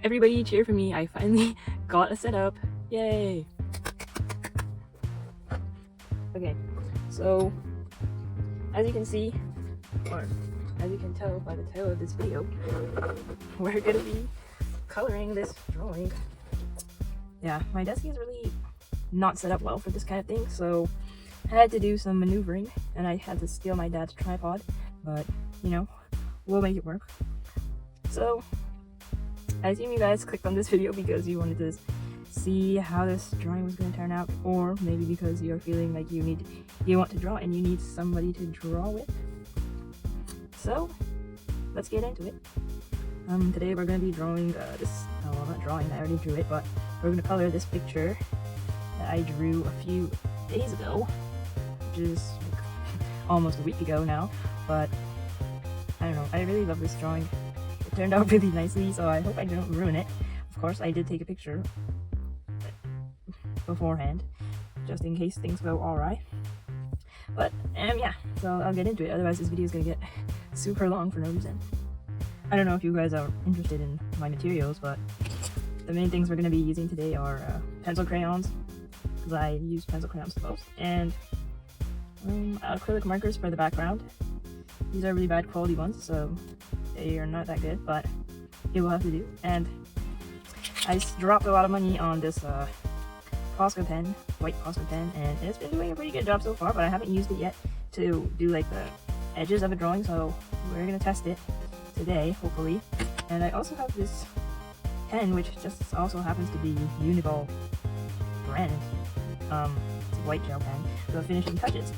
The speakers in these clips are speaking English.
Everybody cheer for me, I finally got a setup. Yay! Okay, so as you can see, or as you can tell by the title of this video, we're gonna be coloring this drawing. Yeah, my desk is really not set up well for this kind of thing, so I had to do some maneuvering and I had to steal my dad's tripod, but you know, we'll make it work. So I assume you guys clicked on this video because you wanted to see how this drawing was going to turn out, or maybe because you're feeling like you want to draw and you need somebody to draw with. So let's get into it. Today we're going to be drawing well, not drawing, I already drew it, but we're going to color this picture that I drew a few days ago, which is like almost a week ago now, but I don't know, I really love this drawing. It turned out really nicely, so I hope I didn't ruin it. Of course, I did take a picture beforehand, just in case things go alright. But, yeah, so I'll get into it, otherwise this video is gonna get super long for no reason. I don't know if you guys are interested in my materials, but the main things we're gonna be using today are pencil crayons, because I use pencil crayons the most, and acrylic markers for the background. These are really bad quality ones, so they are not that good, but it will have to do. And I dropped a lot of money on this Posca pen, white Posca pen, and it's been doing a pretty good job so far, but I haven't used it yet to do like the edges of a drawing, so we're gonna test it today, hopefully. And I also have this pen, which just also happens to be Uniball brand. It's a white gel pen, the finishing touches.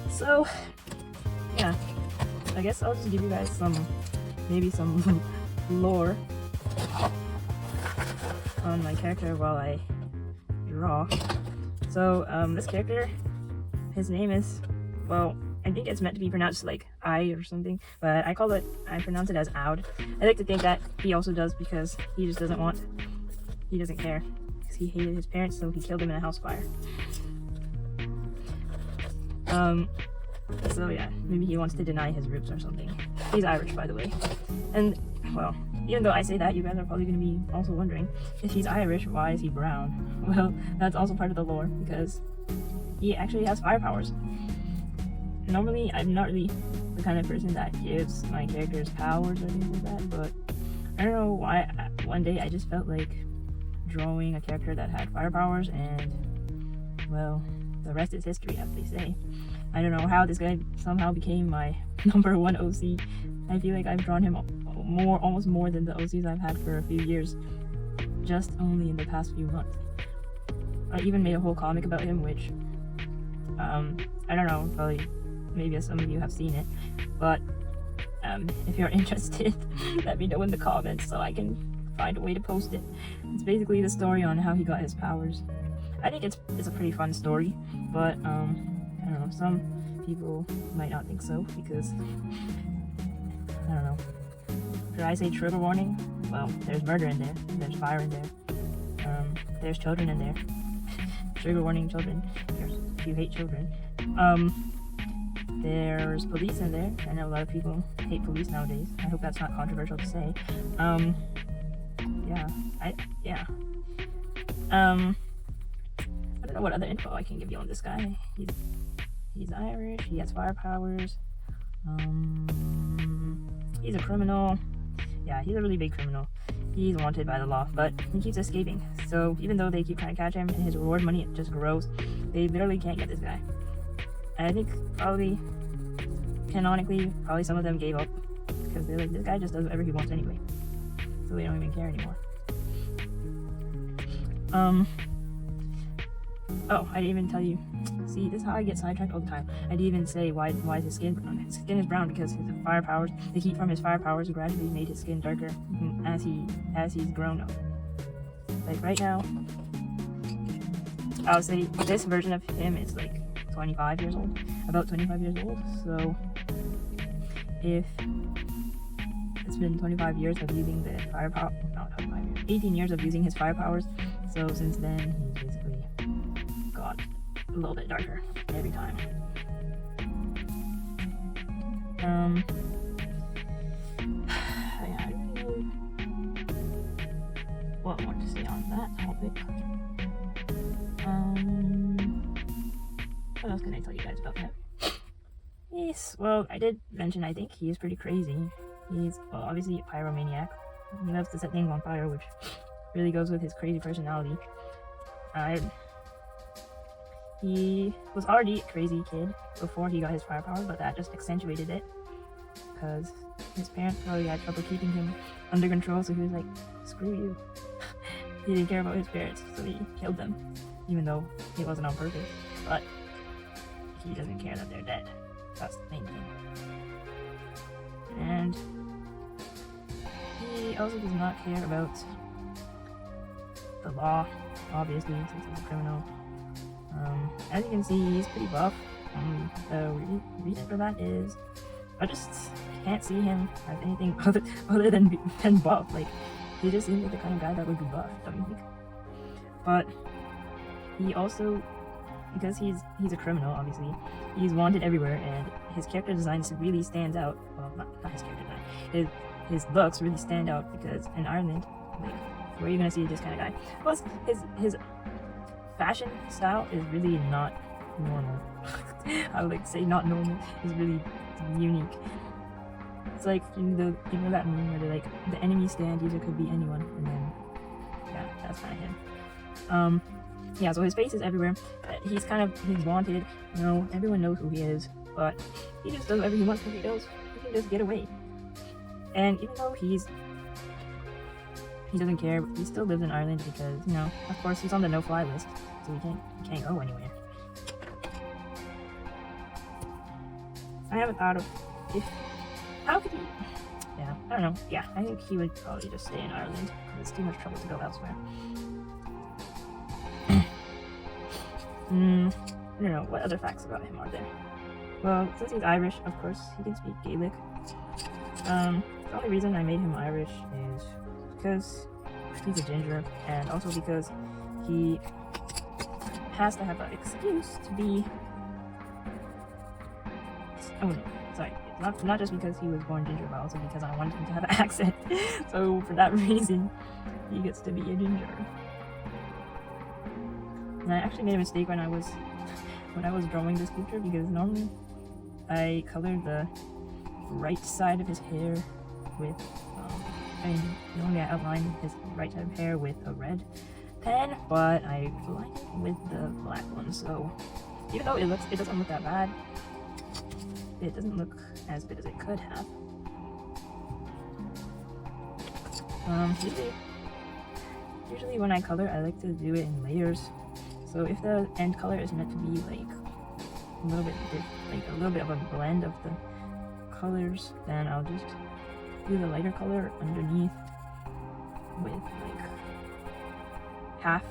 So yeah, I guess I'll just give you guys maybe some lore on my character while I draw. So this character, his name is, well, I think it's meant to be pronounced like I or something, but I pronounce it as Oud. I like to think that he also does, because he just doesn't care, because he hated his parents, so he killed them in a house fire. So yeah, maybe he wants to deny his roots or something. He's Irish, by the way. And, well, even though I say that, you guys are probably going to be also wondering, if he's Irish, why is he brown? Well, that's also part of the lore, because he actually has fire powers. Normally, I'm not really the kind of person that gives my characters powers or things like that, but I don't know why, one day I just felt like drawing a character that had fire powers, and, well, the rest is history, as they say. I don't know how this guy somehow became my number one OC. I feel like I've drawn him almost more than the OCs I've had for a few years, just only in the past few months. I even made a whole comic about him, which, I don't know, probably, maybe some of you have seen it, but, if you're interested, let me know in the comments so I can find a way to post it. It's basically the story on how he got his powers. I think it's a pretty fun story, but, I don't know, some people might not think so, because, I don't know. Should I say trigger warning? Well, there's murder in there, there's fire in there, there's children in there. Trigger warning, children, if you hate children. There's police in there. I know a lot of people hate police nowadays. I hope that's not controversial to say. Yeah. I don't know what other info I can give you on this guy. He's Irish, he has fire powers, he's a criminal. Yeah, he's a really big criminal. He's wanted by the law, but he keeps escaping. So even though they keep trying to catch him and his reward money just grows, they literally can't get this guy. And I think probably, canonically, probably some of them gave up, because they're like, this guy just does whatever he wants anyway. So they don't even care anymore. Oh, I didn't even tell you. See, this is how I get sidetracked all the time. I didn't even say why is his skin brown. His skin is brown because his fire powers, the heat from his fire powers gradually made his skin darker as he's grown up. Like right now, I would say this version of him is like 25 years old, about 25 years old. So if it's been 25 years of using the fire power, not 25 years, 18 years of using his fire powers. So since then, he's basically got a little bit darker every time. Yeah, I don't know what more to say on that topic? What else can I tell you guys about him? Yes, well, I did mention I think he is pretty crazy. He's, well, obviously a pyromaniac. He loves to set things on fire, which really goes with his crazy personality. He was already a crazy kid before he got his firepower, but that just accentuated it. Because his parents probably had trouble keeping him under control, so he was like, screw you. He didn't care about his parents, so he killed them. Even though it wasn't on purpose. But he doesn't care that they're dead. That's the main thing. And he also does not care about the law, obviously, since he's a criminal. As you can see, he's pretty buff. The reason for that is I just can't see him as anything other than buff. Like, he just seems like the kind of guy that would be buff, don't you think? But he also, because he's a criminal, obviously, he's wanted everywhere, and his character design really stands out. Well, not his character design. His looks really stand out because in Ireland, like, where are you gonna see this kind of guy? Plus, his fashion style is really not normal. I would like to say not normal. It's really unique. It's like, you know that meme where they're like, the enemy stand either could be anyone, and then yeah, that's kind of him. Yeah, so his face is everywhere. He's wanted. You know, everyone knows who he is, but he just does whatever he wants because he can just get away. And even though he doesn't care, he still lives in Ireland because, you know, of course he's on the no-fly list, so he can't go anywhere. I haven't thought of how could he? Yeah, I don't know. Yeah, I think he would probably just stay in Ireland because it's too much trouble to go elsewhere. I don't know, what other facts about him are there? Well, since he's Irish, of course, he can speak Gaelic. The only reason I made him Irish is because he's a ginger, and also because he has to have an excuse to be... Oh no, sorry. Not just because he was born ginger, but also because I wanted him to have an accent. So for that reason, he gets to be a ginger. And I actually made a mistake when I was drawing this picture, because normally I colored the right side of his hair with normally I outline his right side of hair with a red pen, but I lined it with the black one. So even though it doesn't look that bad, it doesn't look as good as it could have. Usually when I color, I like to do it in layers. So if the end color is meant to be like a little bit of a blend of the colors, then I'll just do the lighter color underneath with like half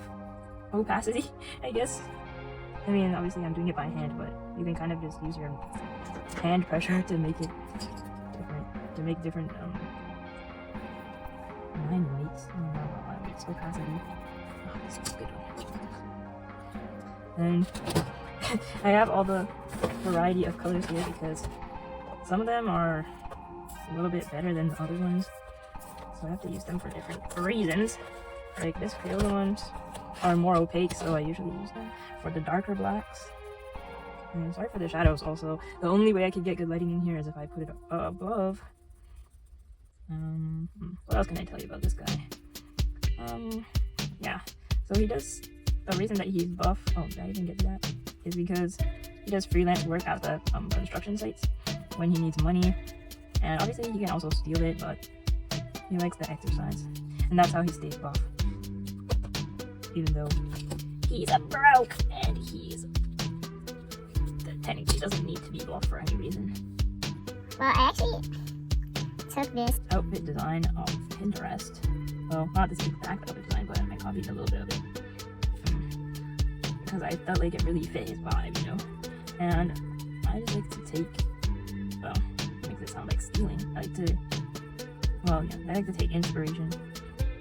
opacity, I guess. I mean, obviously I'm doing it by hand, but you can kind of just use your hand pressure to make it different, to make different line weights. I don't know about line weights, opacity. Oh, this is a good one. And I have all the variety of colors here because some of them are a little bit better than the other ones, so I have to use them for different reasons. Like this Crayola ones are more opaque, so I usually use them for the darker blacks. And sorry for the shadows also. The only way I could get good lighting in here is if I put it above. What else can I tell you about this guy? Yeah, so he does, the reason that he's buff, oh, did I even get to that? Is because he does freelance work at the construction sites when he needs money. And obviously he can also steal it, but he likes to exercise. And that's how he stays buff. Even though he's a broke and technically doesn't need to be buff for any reason. Well, I actually took this outfit design off Pinterest. Well, not this exact outfit design, but I copied a little bit of it. Because I felt like it really fit his vibe, you know? And I just like to take, well, it makes it sound like stealing. I like to take inspiration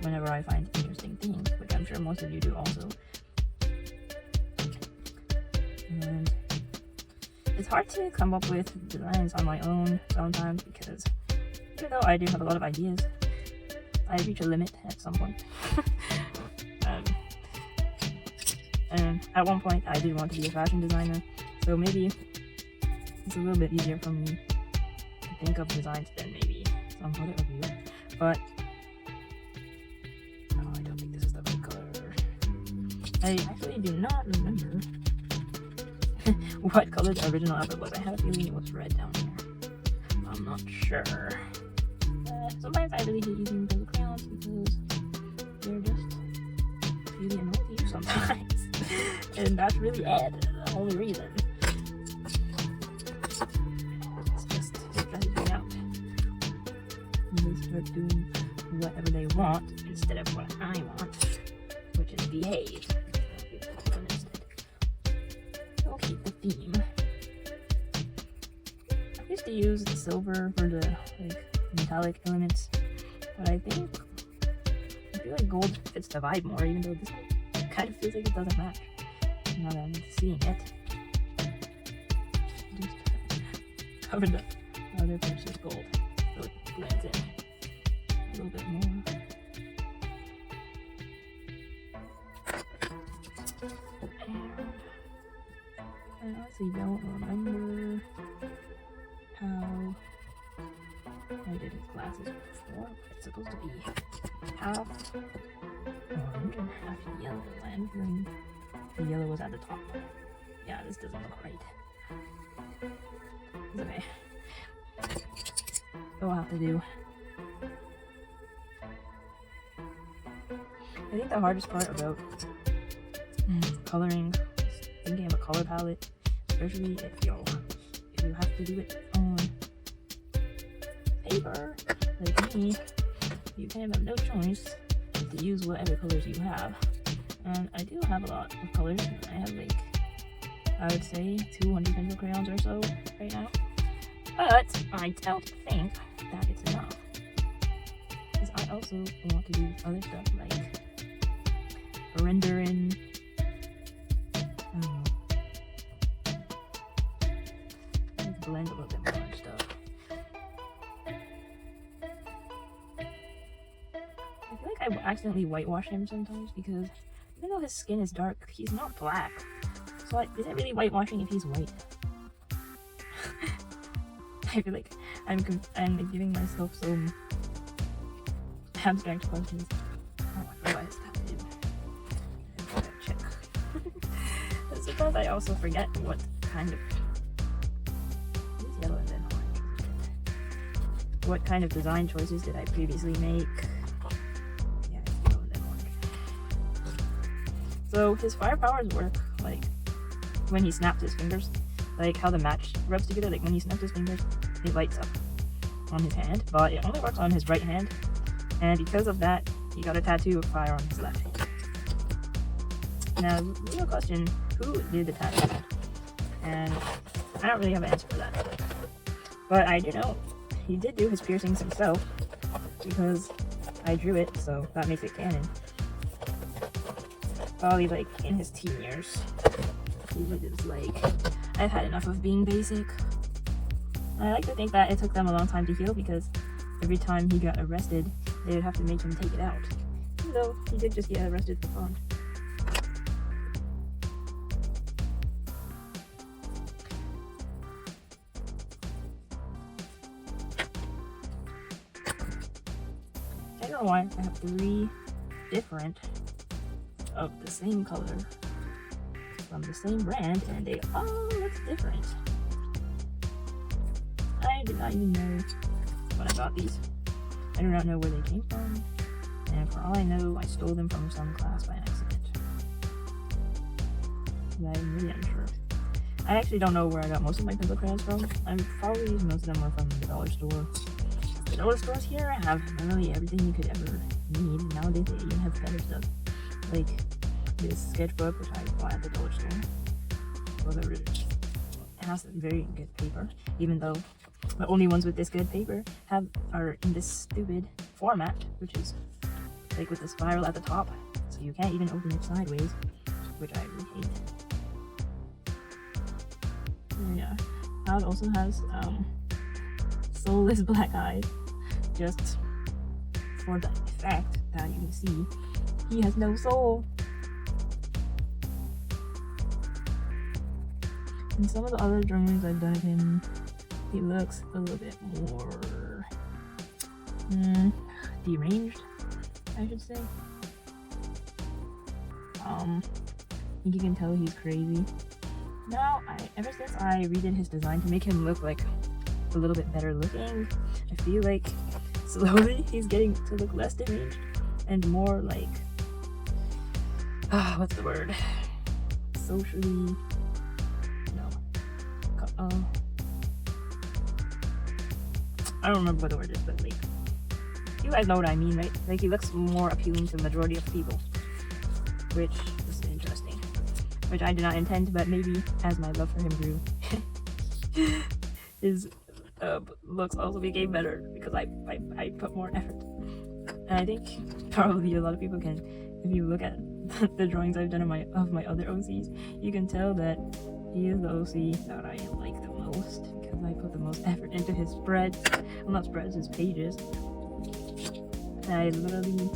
whenever I find interesting things, which I'm sure most of you do also. And it's hard to come up with designs on my own sometimes because even though I do have a lot of ideas, I reach a limit at some point. And at one point, I did want to be a fashion designer, so maybe it's a little bit easier for me to think of designs than maybe some other of you. But no, I don't think this is the right color. I actually do not remember what color the original outfit was. I have a feeling it was red down here. I'm not sure. Sometimes I really hate using pencil crayons because they're just really annoying to use sometimes. And that's really the only reason. It's just stressing me out. And they start doing whatever they want instead of what I want, which is behave. I'll keep the theme. I used to use the silver for the metallic elements, but I feel like gold fits the vibe more, even though this one kind of feels like it doesn't match. Now that I'm seeing it, just cover the other person's gold so it blends in a little bit more. And I honestly don't remember how I did his glasses before. It's supposed to be half orange and half yellow. I'm feeling the yellow was at the top. Yeah, this doesn't look right. It's okay. So I'll have to do. I think the hardest part about coloring is thinking of a color palette, especially if you have to do it on paper, like me, you kind of have no choice to use whatever colors you have. And I do have a lot of colors. I have I would say 200 pencil crayons or so right now. But I don't think that it's enough. Because I also want to do other stuff like rendering. Blend a little bit more and stuff. I feel like I accidentally whitewash him sometimes because even though his skin is dark, he's not black. So is it really whitewashing if he's white? I feel like I'm giving myself some abstract questions. Oh, I realized that too. I gotta check. Sometimes I also forget what kind of yellow and then orange. What kind of design choices did I previously make? Yeah, it's yellow and then orange. So his fire powers work like when he snaps his fingers, like how the match rubs together. Like when he snaps his fingers, it lights up on his hand, but it only works on his right hand. And because of that, he got a tattoo of fire on his left hand. Now, real question: who did the tattoo? And I don't really have an answer for that. But I do know he did do his piercings himself because I drew it, so that makes it canon. Probably like in his teen years. He was like, I've had enough of being basic. I like to think that it took them a long time to heal because every time he got arrested, they would have to make him take it out. Even though he did just get arrested for fun. I don't know why I have 3 different of the same color from the same brand and they all look different. I did not even know when I got these. I do not know where they came from, and for all I know, I stole them from some class by accident. Yeah, I'm really unsure. I actually don't know where I got most of my pencil crayons from. I'm probably most of them were from the dollar store. The dollar stores here have literally everything you could ever need. Nowadays they even have better stuff, like this sketchbook which I bought at the dollar store. It has very good paper, even though the only ones with this good paper are in this stupid format, which is like with the spiral at the top, so you can't even open it sideways, which I really hate. Yeah, Cloud also has soulless black eyes, just for the effect that you can see, he has no soul. And some of the other drawings I've done of him, he looks a little bit more deranged, I should say. I think you can tell he's crazy. Now, ever since I redid his design to make him look like a little bit better looking, I feel like slowly he's getting to look less deranged and more like, what's the word? Socially, no, I don't remember what the word is, but like, you guys know what I mean, right? Like, he looks more appealing to the majority of people, which is interesting, which I did not intend, but maybe as my love for him grew, his looks also became better because I put more effort. And I think probably a lot of people can, if you look at the drawings I've done of my other OCs, you can tell that he is the OC that I like the most because I put the most effort into his spreads. Well, not spreads, his pages. And I literally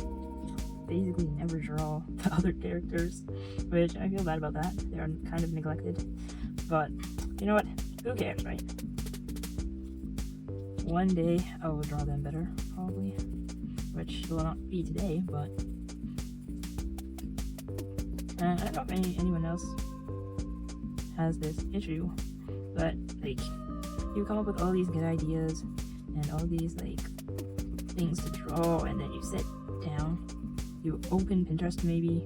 basically never draw the other characters, which I feel bad about that. They're kind of neglected. But you know what? Who cares, right? One day I will draw them better, probably. Which will not be today, but I don't know if anyone else has this issue, but like, you come up with all these good ideas and all these like things to draw, and then you sit down, you open Pinterest maybe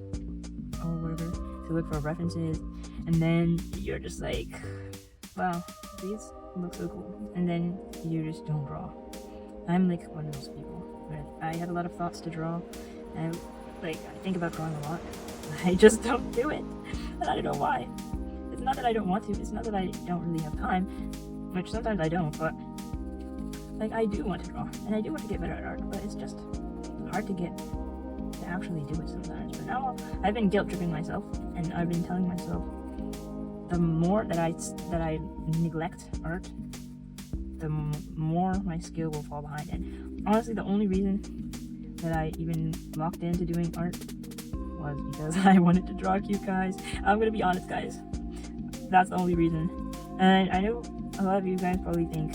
or whatever to look for references, and then you're just like, wow, these look so cool, and then you just don't draw. I'm like one of those people where I have a lot of thoughts to draw, and I think about drawing a lot. I just don't do it, and I don't know why. It's not that I don't want to, it's not that I don't really have time, which sometimes I don't, but like, I do want to draw, and I do want to get better at art, but it's just hard to actually do it sometimes. But now I've been guilt tripping myself, and I've been telling myself the more that I neglect art, the more my skill will fall behind. And honestly, the only reason that I even locked into doing art was because I wanted to draw cute guys. I'm gonna be honest, guys, that's the only reason. And I know a lot of you guys probably think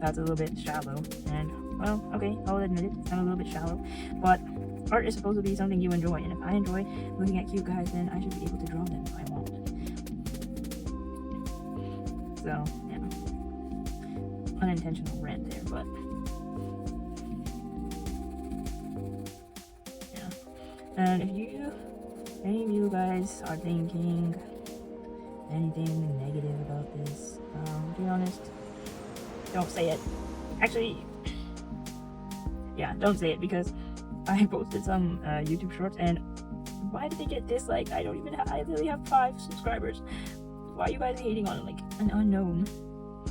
that's a little bit shallow, and well, okay, I'll admit it, I'm a little bit shallow, but art is supposed to be something you enjoy, and if I enjoy looking at cute guys, then I should be able to draw them if I want. So yeah, unintentional rant there, but yeah. And if any of you guys are thinking anything negative about this, to be honest, don't say it. Actually, yeah, don't say it, because I posted some YouTube shorts, and why did they get disliked? I literally have 5 subscribers. Why are you guys hating on like an unknown?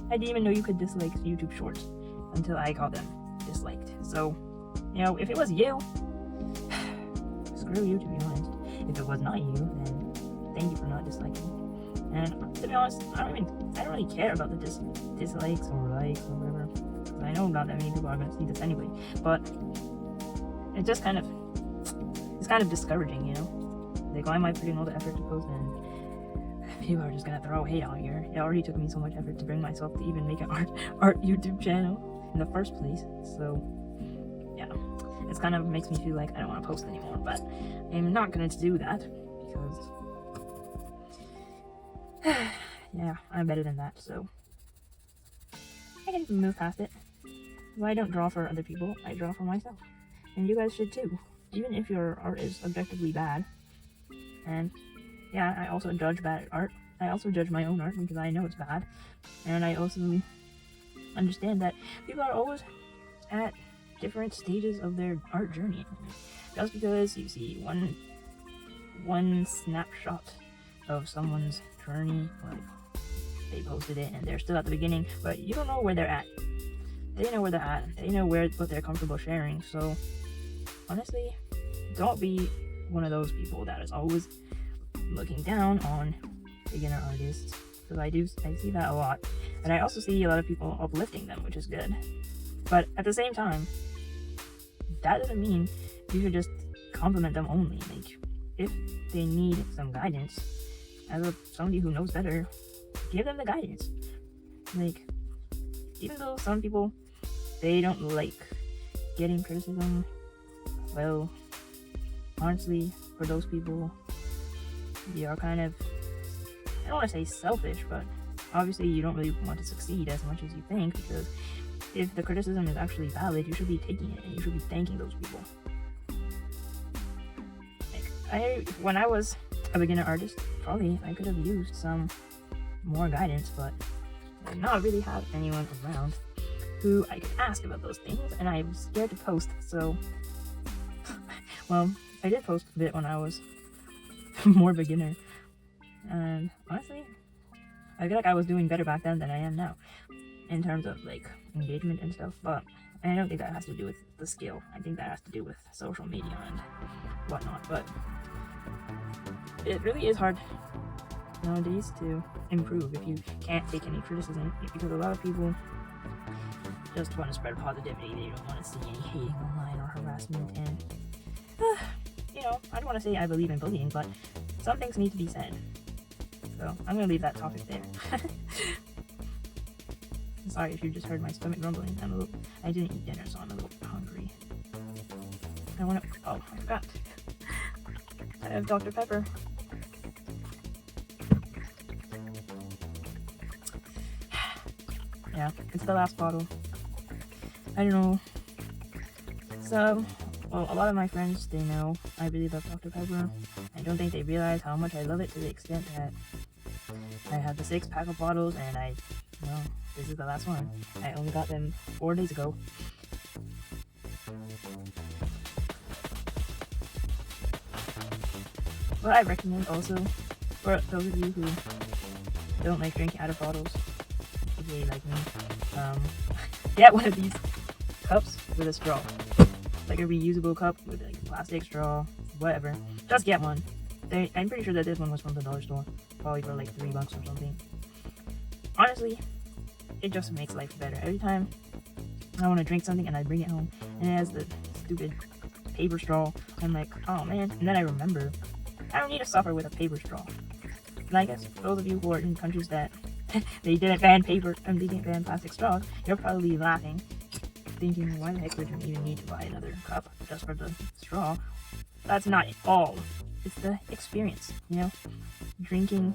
I didn't even know you could dislike YouTube shorts until I got them disliked. So, you know, if it was you, screw you, to be honest. If it was not you, then thank you for not disliking. And to be honest, I don't really care about the dislikes or likes or whatever. I know not that many people are going to see this anyway, but it's just kind of discouraging, you know? Like, why am I putting all the effort to post and people are just gonna throw hate on here? It already took me so much effort to bring myself to even make an art YouTube channel in the first place. So yeah, it's kind of makes me feel like I don't want to post anymore, but I'm not gonna do that because yeah, I'm better than that. So I can move past it. Well, I don't draw for other people, I draw for myself, and you guys should too, even if your art is objectively bad. And yeah, I also judge bad art. I also judge my own art because I know it's bad. And I also understand that people are always at different stages of their art journey. Just because you see one snapshot of someone's journey, like they posted it and they're still at the beginning, but you don't know where they're at. They know where they're at. They know what they're comfortable sharing. So honestly, don't be one of those people that is always looking down on beginner artists, because I see that a lot, and I also see a lot of people uplifting them, which is good. But at the same time, that doesn't mean you should just compliment them only. Like, if they need some guidance, as somebody who knows better, give them the guidance. Like, even though some people, they don't like getting criticism, well, honestly, for those people, they are kind of, I don't want to say selfish, but obviously you don't really want to succeed as much as you think, because if the criticism is actually valid, you should be taking it and you should be thanking those people. Like, when I was a beginner artist, probably I could have used some more guidance, but I did not really have anyone around who I could ask about those things, and I was scared to post, so well, I did post a bit when I was more beginner, and honestly, I feel like I was doing better back then than I am now in terms of like engagement and stuff, but I don't think that has to do with the skill. I think that has to do with social media and whatnot, but it really is hard nowadays to improve if you can't take any criticism, because a lot of people just want to spread positivity. They don't want to see any hating online or harassment, and you know, I don't want to say I believe in bullying, but some things need to be said. So I'm gonna leave that topic there. Sorry if you just heard my stomach rumbling. I didn't eat dinner, so I'm a little hungry. I forgot. I have Dr. Pepper. Yeah, it's the last bottle. I don't know. So, well, a lot of my friends, they know I really love Dr. Pepper. I don't think they realize how much I love it, to the extent that I have the 6-pack of bottles, and this is the last one. I only got them 4 days ago. What I recommend also, for those of you who don't like drinking out of bottles, if they like me, get one of these cups with a straw. Like a reusable cup with like a plastic straw, whatever. Just get one. I'm pretty sure that this one was from the dollar store, probably for like $3 or something. Honestly, it just makes life better. Every time I want to drink something and I bring it home and it has the stupid paper straw, I'm like, oh man. And then I remember, I don't need to suffer with a paper straw. And I guess those of you who are in countries that they didn't ban paper and they didn't ban plastic straws, you're probably laughing, thinking, why the heck would you even need to buy another cup just for the straw? That's not all. It's the experience, you know? Drinking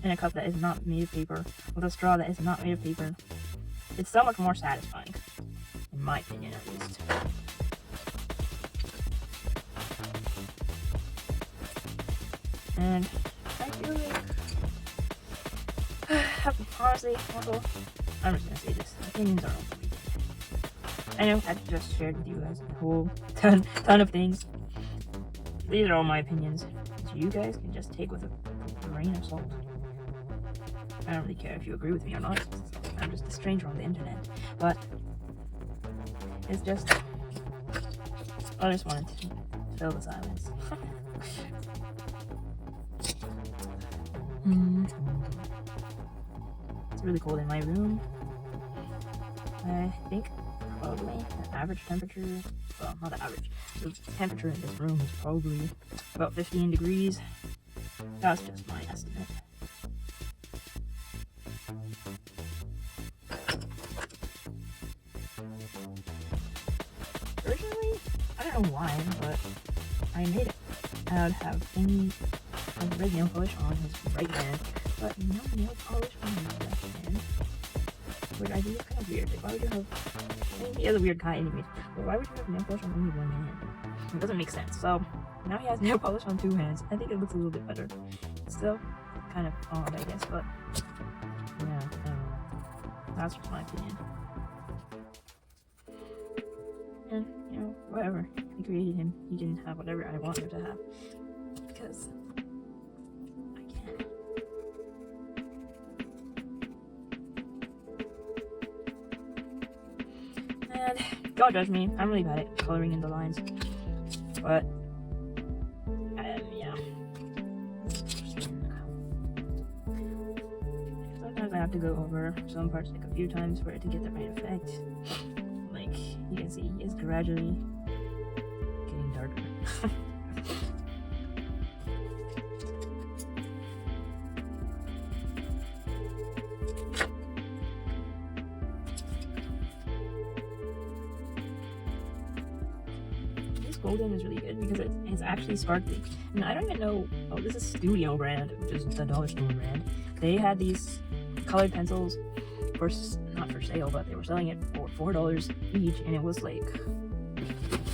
in a cup that is not made of paper, with a straw that is not made of paper. It's so much more satisfying, in my opinion at least. And I feel like, honestly, also, I'm just gonna say this, opinions are overrated. I know I've just shared with you guys a whole ton of things. These are all my opinions, so you guys can just take with a grain of salt. I don't really care if you agree with me or not. I'm just a stranger on the internet. But it's just, I just wanted to fill the silence. It's really cold in my room. I think probably the average temperature, well, not the average, the temperature in this room is probably about 15 degrees. That's just my estimate. Originally, I don't know why, but I made it out have any red nail polish on his right hand, but no nail polish on his left hand. Which I think is kind of weird. Like, why would you have... I mean, he has a weird guy anyways, but why would you have nail polish on only one hand? It doesn't make sense. So, now he has nail polish on 2 hands. I think it looks a little bit better. It's still kind of odd, I guess, but... yeah, I don't know. That's just my opinion. And, you know, whatever. I created him. He can have whatever I want him to have. Because... I can. And don't judge me. I'm really bad at coloring in the lines. But, yeah. Sometimes I have to go over some parts like a few times for it to get the right effect. Like, you can see he is gradually This golden is really good because it's actually sparkly. And I don't even know. Oh, this is Studio brand, which is the dollar store brand. They had these colored pencils for not for sale, but they were selling it for $4 each, and it was like,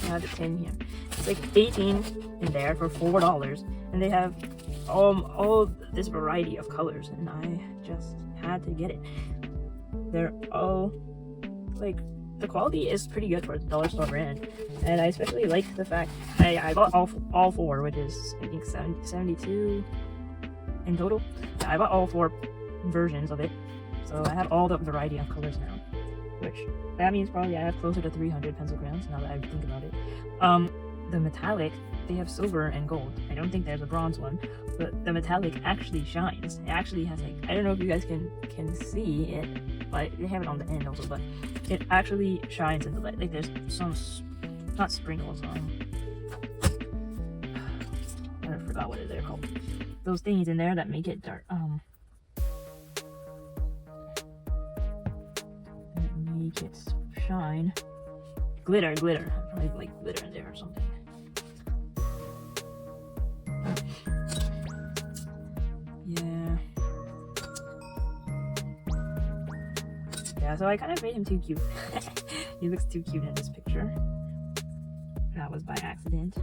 I have the tin here. It's like 18 in there for $4, and they have all this variety of colors, and I just had to get it. They're all like, the quality is pretty good for a dollar store brand, and I especially like the fact I bought all four, which is I think 72 in total. I bought all four versions of it, so I have all the variety of colors now, which that means probably I have closer to 300 pencil crayons now that I think about it. The metallic, they have silver and gold. I don't think there's a bronze one, but the metallic actually shines. It actually has like, I don't know if you guys can see it, but they have it on the end also, but it actually shines in the light. Like there's some, not sprinkles, I forgot what they're called. Those things in there that make it dark, make it shine. Glitter. Probably like glitter in there or something. Yeah, so I kind of made him too cute. He looks too cute in this picture. That was by accident.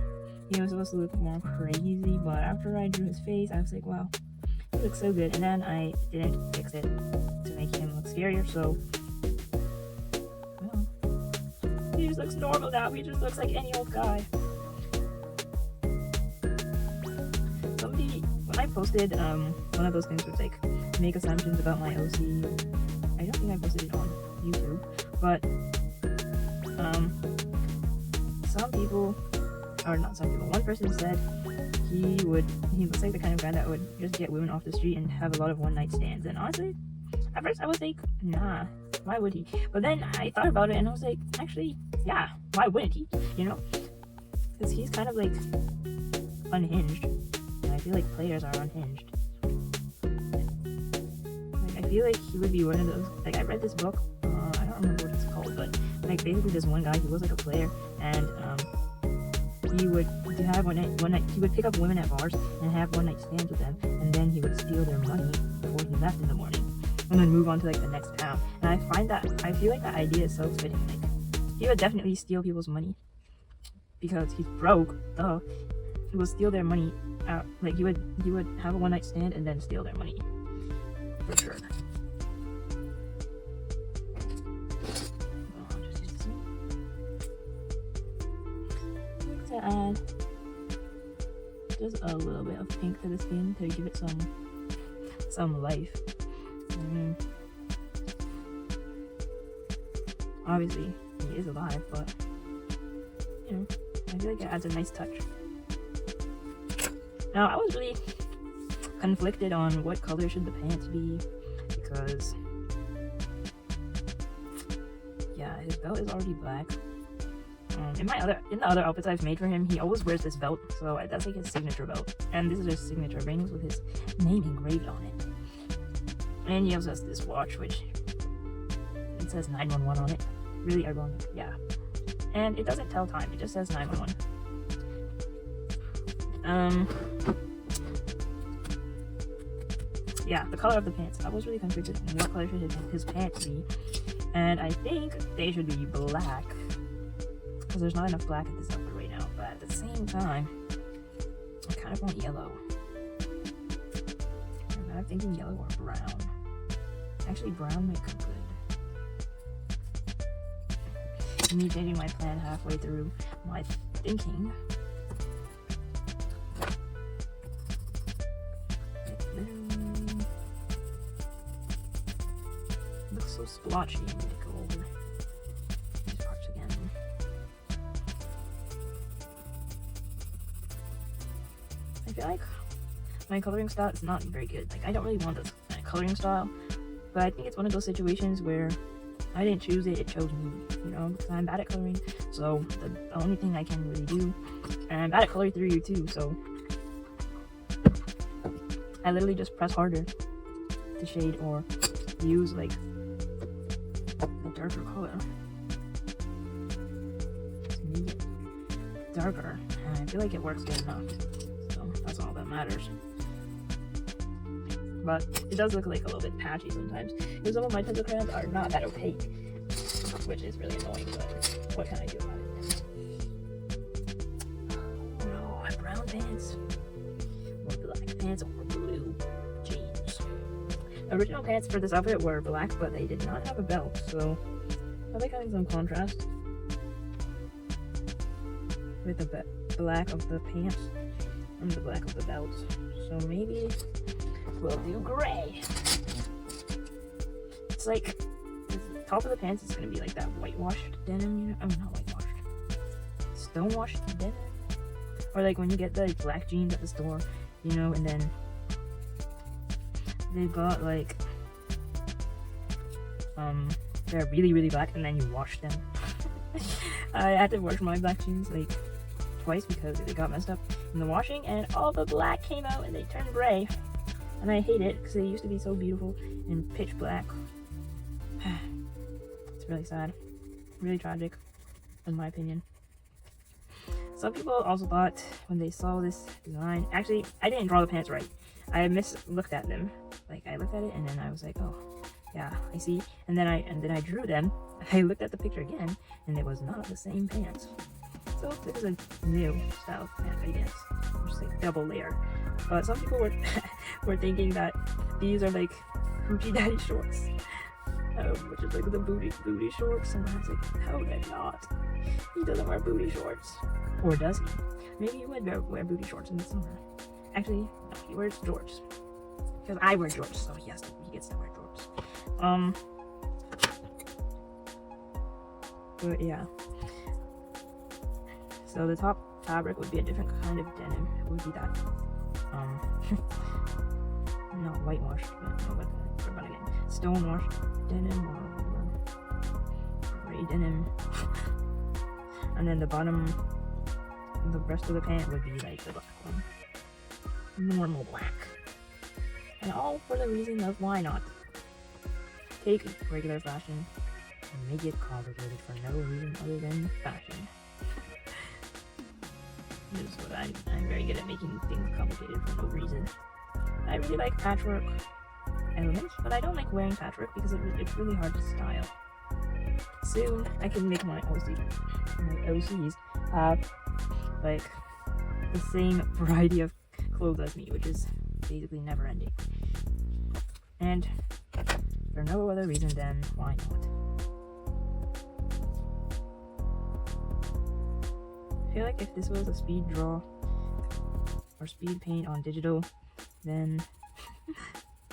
He was supposed to look more crazy, but after I drew his face, I was like, wow, he looks so good. And then I didn't fix it to make him look scarier, so well, he just looks normal now. He just looks like any old guy. Somebody, when I posted one of those things with like make assumptions about my OC, I don't think I posted it on YouTube, but one person said he looks like the kind of guy that would just get women off the street and have a lot of one-night stands. And honestly, at first I was like, nah, why would he? But then I thought about it and I was like, actually, yeah, why wouldn't he? You know, because he's kind of like unhinged, and I feel like players are unhinged. Like, I feel like he would be one of those. Like, I read this book, I don't remember what it's called, but like basically this one guy, he was like a player, and he would have one night he would pick up women at bars and have one night stands with them, and then he would steal their money before he left in the morning, and then move on to like the next town. And I feel like that idea is so fitting. Like, he would definitely steal people's money because he's broke. Duh. He would steal their money out. Like, he would have a one night stand and then steal their money for sure. To add just a little bit of pink to the skin to give it some life. Obviously he is alive, but you know, I feel like it adds a nice touch. Now, I was really conflicted on what color should the pants be, because yeah, his belt is already black. In the other outfits I've made for him, he always wears this belt, so that's like his signature belt. And this is his signature rings with his name engraved on it. And he also has this watch, which it says 911 on it. Really ironic, yeah. And it doesn't tell time; it just says 911. Yeah, the color of the pants. I was really conflicted on what color should his pants be, and I think they should be black, because there's not enough black in this outfit right now. But at the same time, I kind of want yellow. And I'm thinking yellow or brown. Actually, brown might come good. Me changing my plan halfway through my thinking. Looks so splotchy. I need to go over these parts again. I feel like my coloring style is not very good. Like, I don't really want this coloring style, but I think it's one of those situations where I didn't choose it, it chose me, you know, because I'm bad at coloring, so the only thing I can really do, and I'm bad at coloring through you too, so I literally just press harder to shade or use like a darker color to make it darker, and I feel like it works good enough, so that's all that matters. But it does look like a little bit patchy sometimes, because some of my pencil crayons are not that opaque, which is really annoying, but what can I do about it? No, I have brown pants, or black pants, or blue jeans. The original pants for this outfit were black, but they did not have a belt, so I like having some contrast with the black of the pants and the black of the belt. So maybe we'll do gray. It's like the top of the pants is gonna be like that whitewashed denim, you know? Oh, not whitewashed, stonewashed denim, or like when you get the black jeans at the store, you know, and then they got like they're really black, and then you wash them. I had to wash my black jeans like twice because they got messed up in the washing, and all the black came out and they turned gray. And I hate it because they used to be so beautiful and pitch black. It's really sad. Really tragic, in my opinion. Some people also thought when they saw this design, actually, I didn't draw the pants right. I looked at them. Like, I looked at it and then I was like, oh, yeah, I see. And then I drew them. I looked at the picture again and it was not the same pants. So this is a new style of pant, I guess. Just like double layer. But some people were thinking that these are like Hoochie Daddy shorts, which is like the booty shorts, and I was like, no, they're not. He doesn't wear booty shorts, or does he? Maybe he would wear booty shorts in the summer. Actually, no, he wears jorts because I wear jorts, so he gets to wear jorts. But yeah. So the top fabric would be a different kind of denim. It would be that not whitewashed, but again, stonewashed denim or gray denim. And then the bottom, the rest of the pant would be like the black one, normal black. And all for the reason of why not take regular fashion and make it complicated for no reason other than fashion. This is what I'm very good at, making things complicated for no reason. I really like patchwork elements, but I don't like wearing patchwork because it's really hard to style. Soon I can make my OCs have like the same variety of clothes as me, which is basically never ending. And for no other reason than why not? I feel like if this was a speed draw or speed paint on digital, then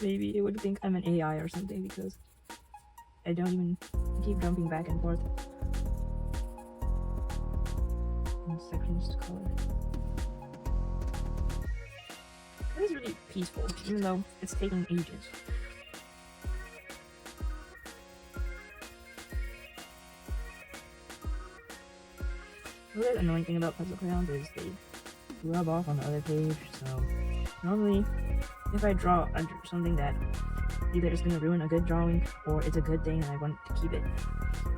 maybe it would think I'm an AI or something, because I keep jumping back and forth in sections to color. It is really peaceful, even though it's taking ages. The other annoying thing about pencil crayons is they rub off on the other page, so normally if I draw something that either is going to ruin a good drawing or it's a good thing and I want to keep it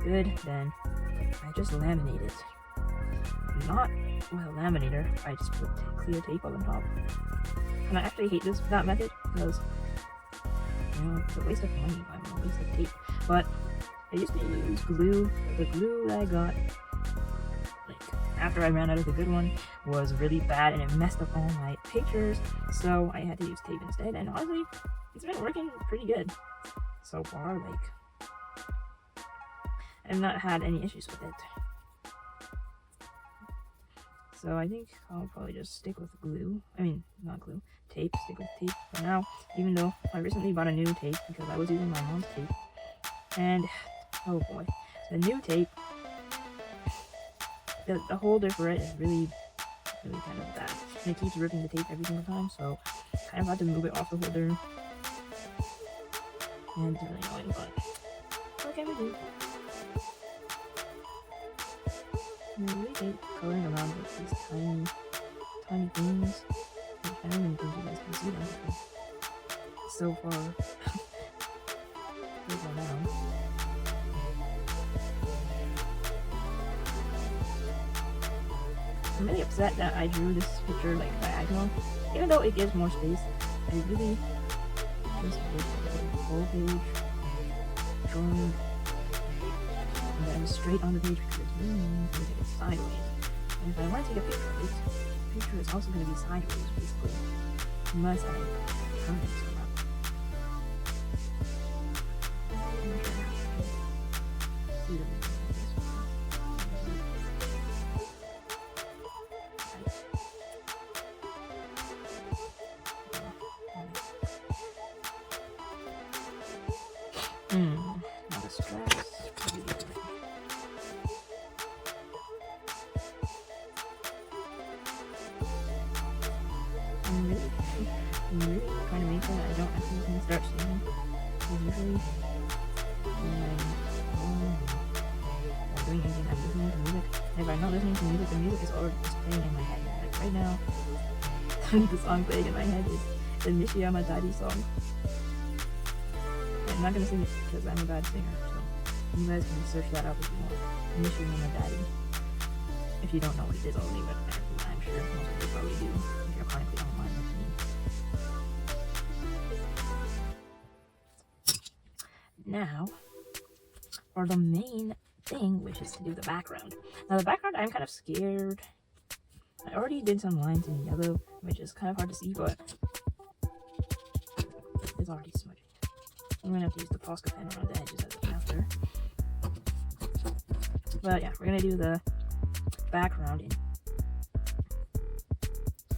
good, then I just laminate it. Not with a laminator, I just put clear tape on top. And I actually hate that method because, you know, it's a waste of money, a waste of tape. But I used to use glue. The glue that I got, after I ran out of the good one, was really bad and it messed up all my pictures, so I had to use tape instead, and honestly, it's been working pretty good so far. Like, I've not had any issues with it. So I think I'll probably just stick with glue. I mean, not glue, tape. Stick with tape for now, even though I recently bought a new tape because I was using my mom's tape. And, oh boy, the new tape, the holder for it is really kind of bad. And it keeps ripping the tape every single time, so I kind of had to move it off the holder. And it's really annoying, but what can we do? I really hate coloring around with these tiny, tiny things. Like, I don't even think you guys can see them because it's so far, so far down. I'm really upset that I drew this picture like diagonal, even though it gives more space. I really just did the whole page drawing and then straight on the page because it's really mean to look at it sideways. And if I want to take a picture of it, the picture is also going to be sideways basically, unless I turn it somehow. I'm not sure how to see the video of this one. Not a stress. I'm really trying to make sure that I don't accidentally start singing. Because usually when I'm doing anything, I'm listening to music. If I'm not listening to music, the music is already just playing in my head. Like right now, the song playing in my head is the Nishiyama Daddy song. I'm not gonna sing it because I'm a bad singer, so you guys can search that up if you want. Nishiyama Daddy. If you don't know what it is already, but I'm sure most of you probably do if you're chronically online with me. Now, for the main thing, which is to do the background. Now the background, I'm kind of scared. I already did some lines in yellow, which is kind of hard to see, but it's already smudgy. I'm gonna have to use the Posca pen around the edges after. But yeah, we're gonna do the background in.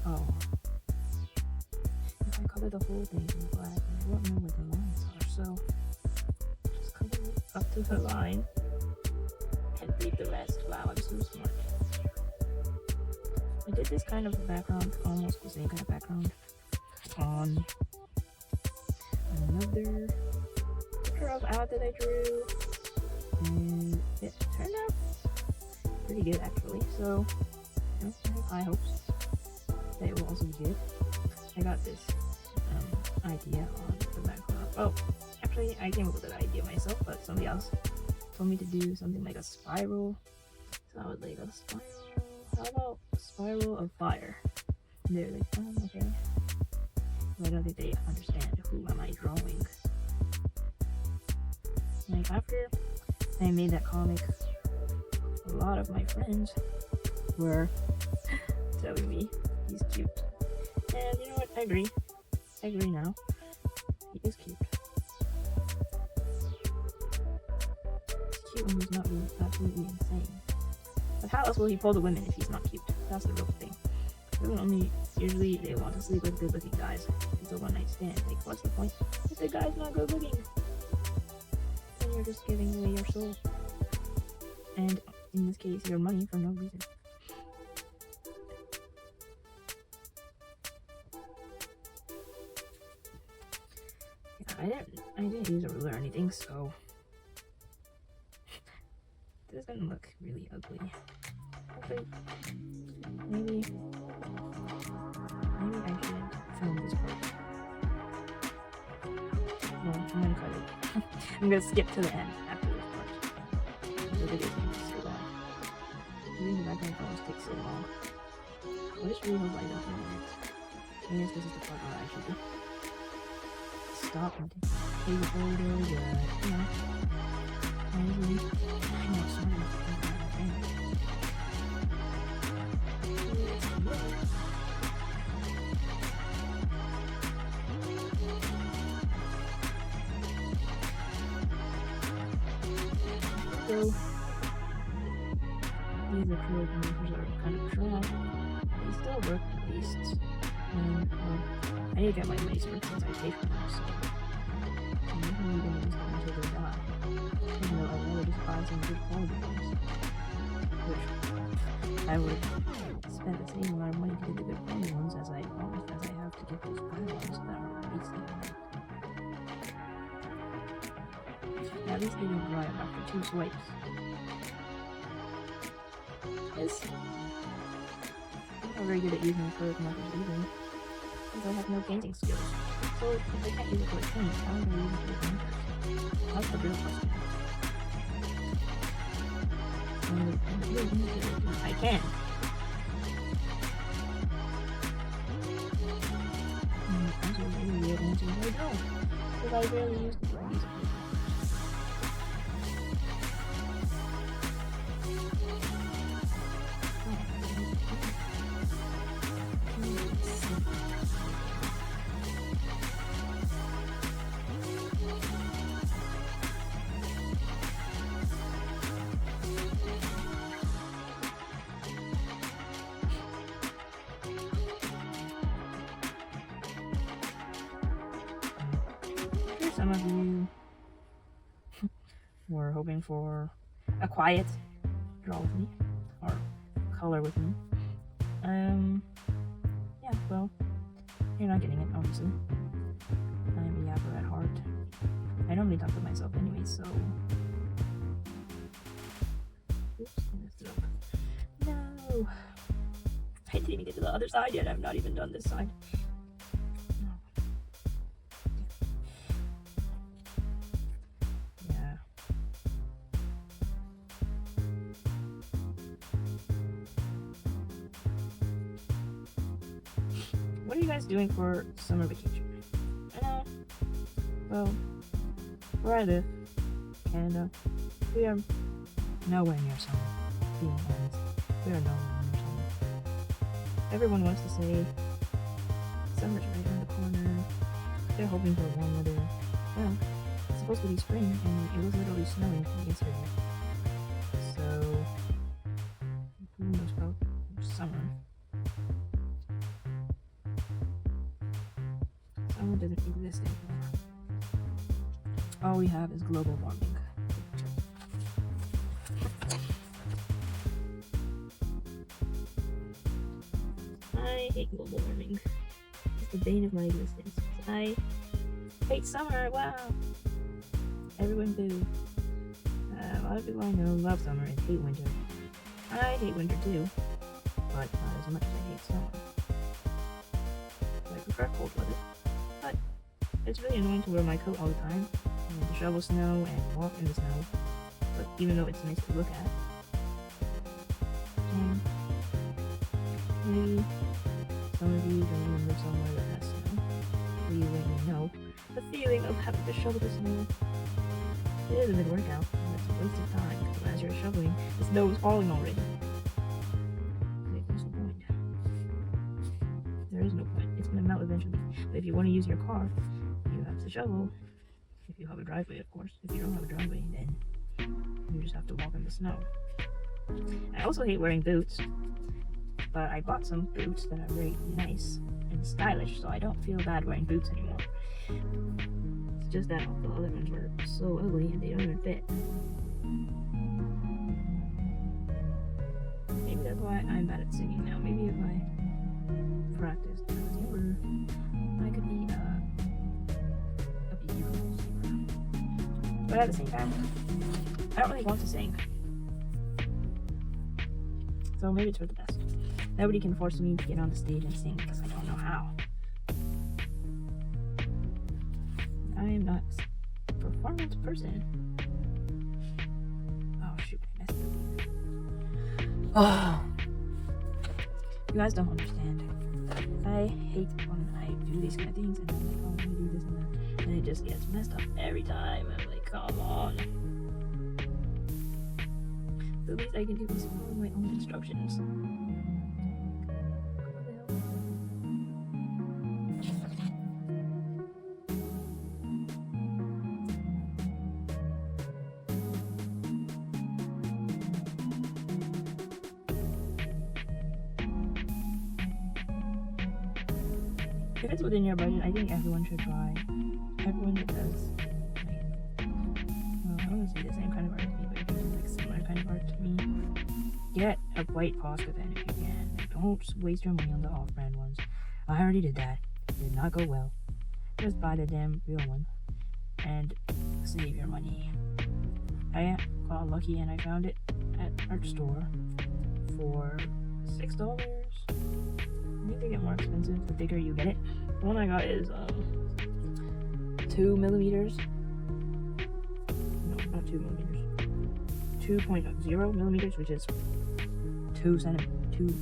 Oh. If I color the whole thing in black, I won't know what the lines are, so just color it up to the line and leave the rest. Wow, I'm so smart. I did this kind of background, almost the same kind of background, on another picture of Out that I drew, and it turned out pretty good actually, so you know, I have high hopes that it will also be good. I got this idea on the background. Oh, actually I came up with that idea myself, but somebody else told me to do something like a spiral, so I was like, a spiral? How about spiral of fire? And they're like, oh, okay. But I don't think they understand who am I drawing. Like after I made that comic, a lot of my friends were telling me he's cute. And you know what? I agree. I agree now. He is cute. He's cute when he's not being absolutely insane. But how else will he pull the women if he's not cute? That's the real thing. Women only usually they want to sleep with good looking guys. It's a one night stand. Like what's the point if the guy's not good looking? Then you're just giving away your soul. And in this case your money for no reason. Yeah, I didn't use a ruler or anything, so this is gonna look really ugly. Hopefully, maybe I shouldn't film this part. No, I'm gonna cut it. I'm gonna skip to the end after this part. Because the video's gonna be so long. Doing the background always takes so long. I just really hope I don't do it. I guess this is the part where I should stop and take a photo, but you know, I'm not smart enough to think about it anyway. So these acrylic markers are kind of dry. They still work at least. And I need to get my laser since I paid for them, so I'm not really going to use them until they die. Even though I'd rather just buy some good quality ones. Which I would spend the same amount of money to get the good quality ones as I have to get those bad ones that are wasting. At least they don't dry up after 2 swipes. this. I'm not very good at using acrylic markers either, because I have no painting skills. So if I can't use it for paint, how am I use it for paint? That's the real question. I can. Also, maybe the answer is I don't, because I rarely use the brushes. Some of you were hoping for a quiet draw with me, or color with me. Yeah, well, you're not getting it, obviously. I'm a yapper at heart. I normally talk to myself anyway, so... Oops, I messed it up. No! I didn't even get to the other side yet. I've not even done this side. What are you guys doing for summer vacation? Well, where I live, Canada, we are nowhere near summer. Being honest, we are nowhere near summer. Everyone wants to say summer's right around the corner. They're hoping for warm weather. Well, it's supposed to be spring, and it was literally snowing yesterday. So, who knows about summer? Summer doesn't exist anymore. All we have is global warming. I hate global warming. It's the bane of my existence. I hate summer. Wow. Everyone boo. A lot of people I know love summer and hate winter. I hate winter too, but not as much as I hate summer. I prefer cold weather, but it's really annoying to wear my coat all the time, and to shovel snow and walk in the snow, but even though it's nice to look at. Maybe some of you don't even live somewhere that has snow, so you wouldn't know the feeling of having to shovel the snow. It is a good workout, and it's a waste of time, because as you're shoveling, the snow is falling already. There's no point. There is no point. It's going to melt eventually. But if you want to use your car, you have to shovel. If you have a driveway, of course. If you don't have a driveway, then you just have to walk in the snow. I also hate wearing boots, but I bought some boots that are very nice and stylish, so I don't feel bad wearing boots anymore. It's just that all the other ones were so ugly and they don't even fit. Maybe that's why I'm bad at singing now. Maybe if I practiced when I was younger, I could be a beautiful singer. But at the same time, I don't really want to sing. So maybe it's for the best. Nobody can force me to get on the stage and sing because I don't know how. I am not a performance person. Oh shoot, I messed it up. Oh, you guys don't understand. I hate when I do these kind of things and I'm like, oh, let me do this and that, and it just gets messed up every time. I'm like, come on. The least I can do is follow my own instructions. If it's within your budget, I think everyone should try. Everyone that does, like, well, I don't want to say the same kind of art to me, but if you do like similar kind of art to me, get a white Posca pen if you can. Don't waste your money on the off-brand ones. I already did that. It did not go well. Just buy the damn real one and save your money. I got lucky and I found it at art store for $6. I think they get more expensive the bigger you get it. The one I got is 2 millimeters. No, not 2 millimeters. 2.0 millimeters, which is 2 centimeters.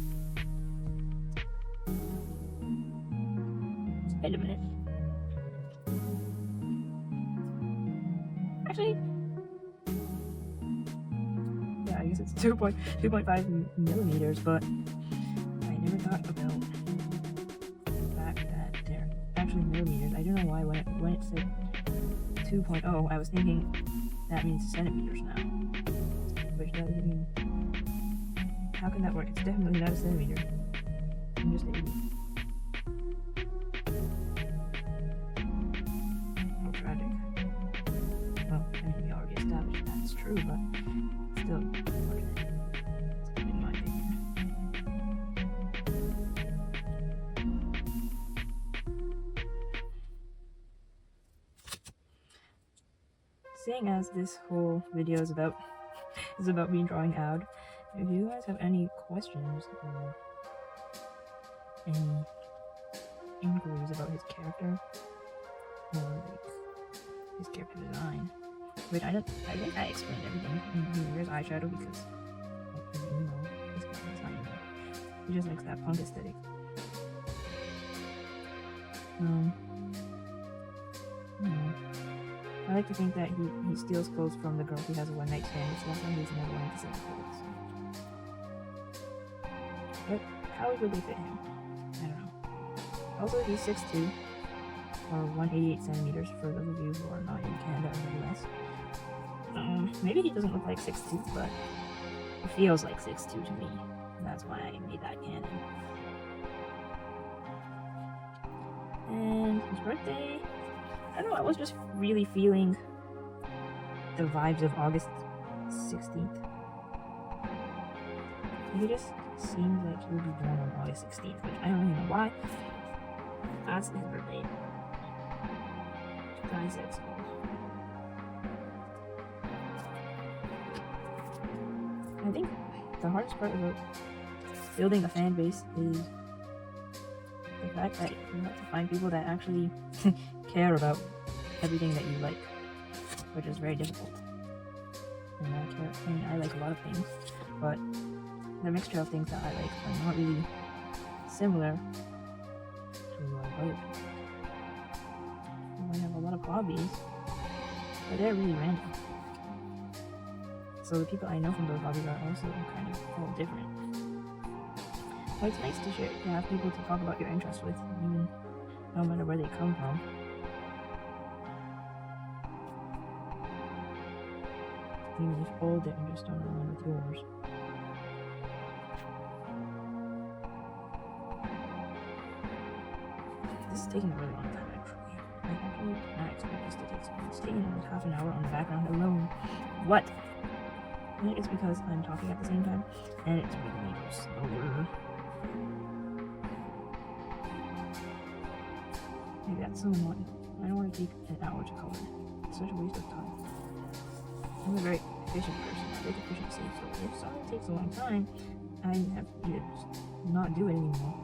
Wait a minute. Actually, yeah, I guess it's 2.5 millimeters, but I never thought about the fact that they're actually millimeters. I don't know why when it said 2.0, I was thinking that means centimeters now. Which doesn't mean. How can that work? It's definitely not a centimeter. I'm just an idiot. How tragic. Well, I mean, we already established that's true, but still unfortunate, in my opinion. Seeing as this whole video is about me drawing out, if you guys have any questions or any inquiries about his character or like his character design, which I think I explained everything. He wears eyeshadow because he's emo. He's not emo. He just likes that punk aesthetic. I like to think that he steals clothes from the girl he has a one-night stand with, so that's why he's never wearing the same clothes. But how would they fit him? I don't know. Also, he's 6'2", or 188 centimeters for those of you who are not in Canada or the US. Maybe he doesn't look like 6'2", but it feels like 6'2" to me. That's why I made that canon. And his birthday, I don't know, I was just really feeling the vibes of August 16th. He just seems like he would be born on August 16th, which I don't really know why. That's his birthday. I said so. I think the hardest part about building a fan base is the fact that you have to find people that actually care about everything that you like, which is very difficult. And I like a lot of things, but the mixture of things that I like are not really similar to other people. I have a lot of hobbies, but they're really random. So the people I know from those hobbies are also kind of all different. But it's nice to have people to talk about your interests with, even no matter where they come from. Even if all their interests don't align with yours. This is taking a really long time, actually. I actually did not expect this to take so long. It's taking almost half an hour on the background alone. What? I think it's because I'm talking at the same time, and it's making me go slower. Maybe that's so annoying. I don't want to take an hour to color. It's such a waste of time. I'm a very efficient person. I like efficiency, so if something takes a long time, I have to either just not do it anymore,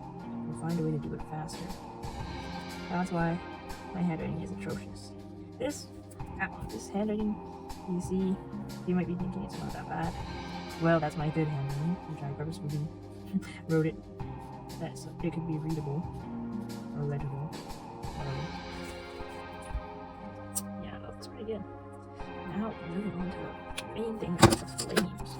or find a way to do it faster. That's why my handwriting is atrocious. This handwriting, you see, you might be thinking it's not that bad. Well, that's my good handwriting, which I purposefully wrote it so it could be readable or legible. Yeah, that looks pretty good. Now, moving on to the main thing about the flames.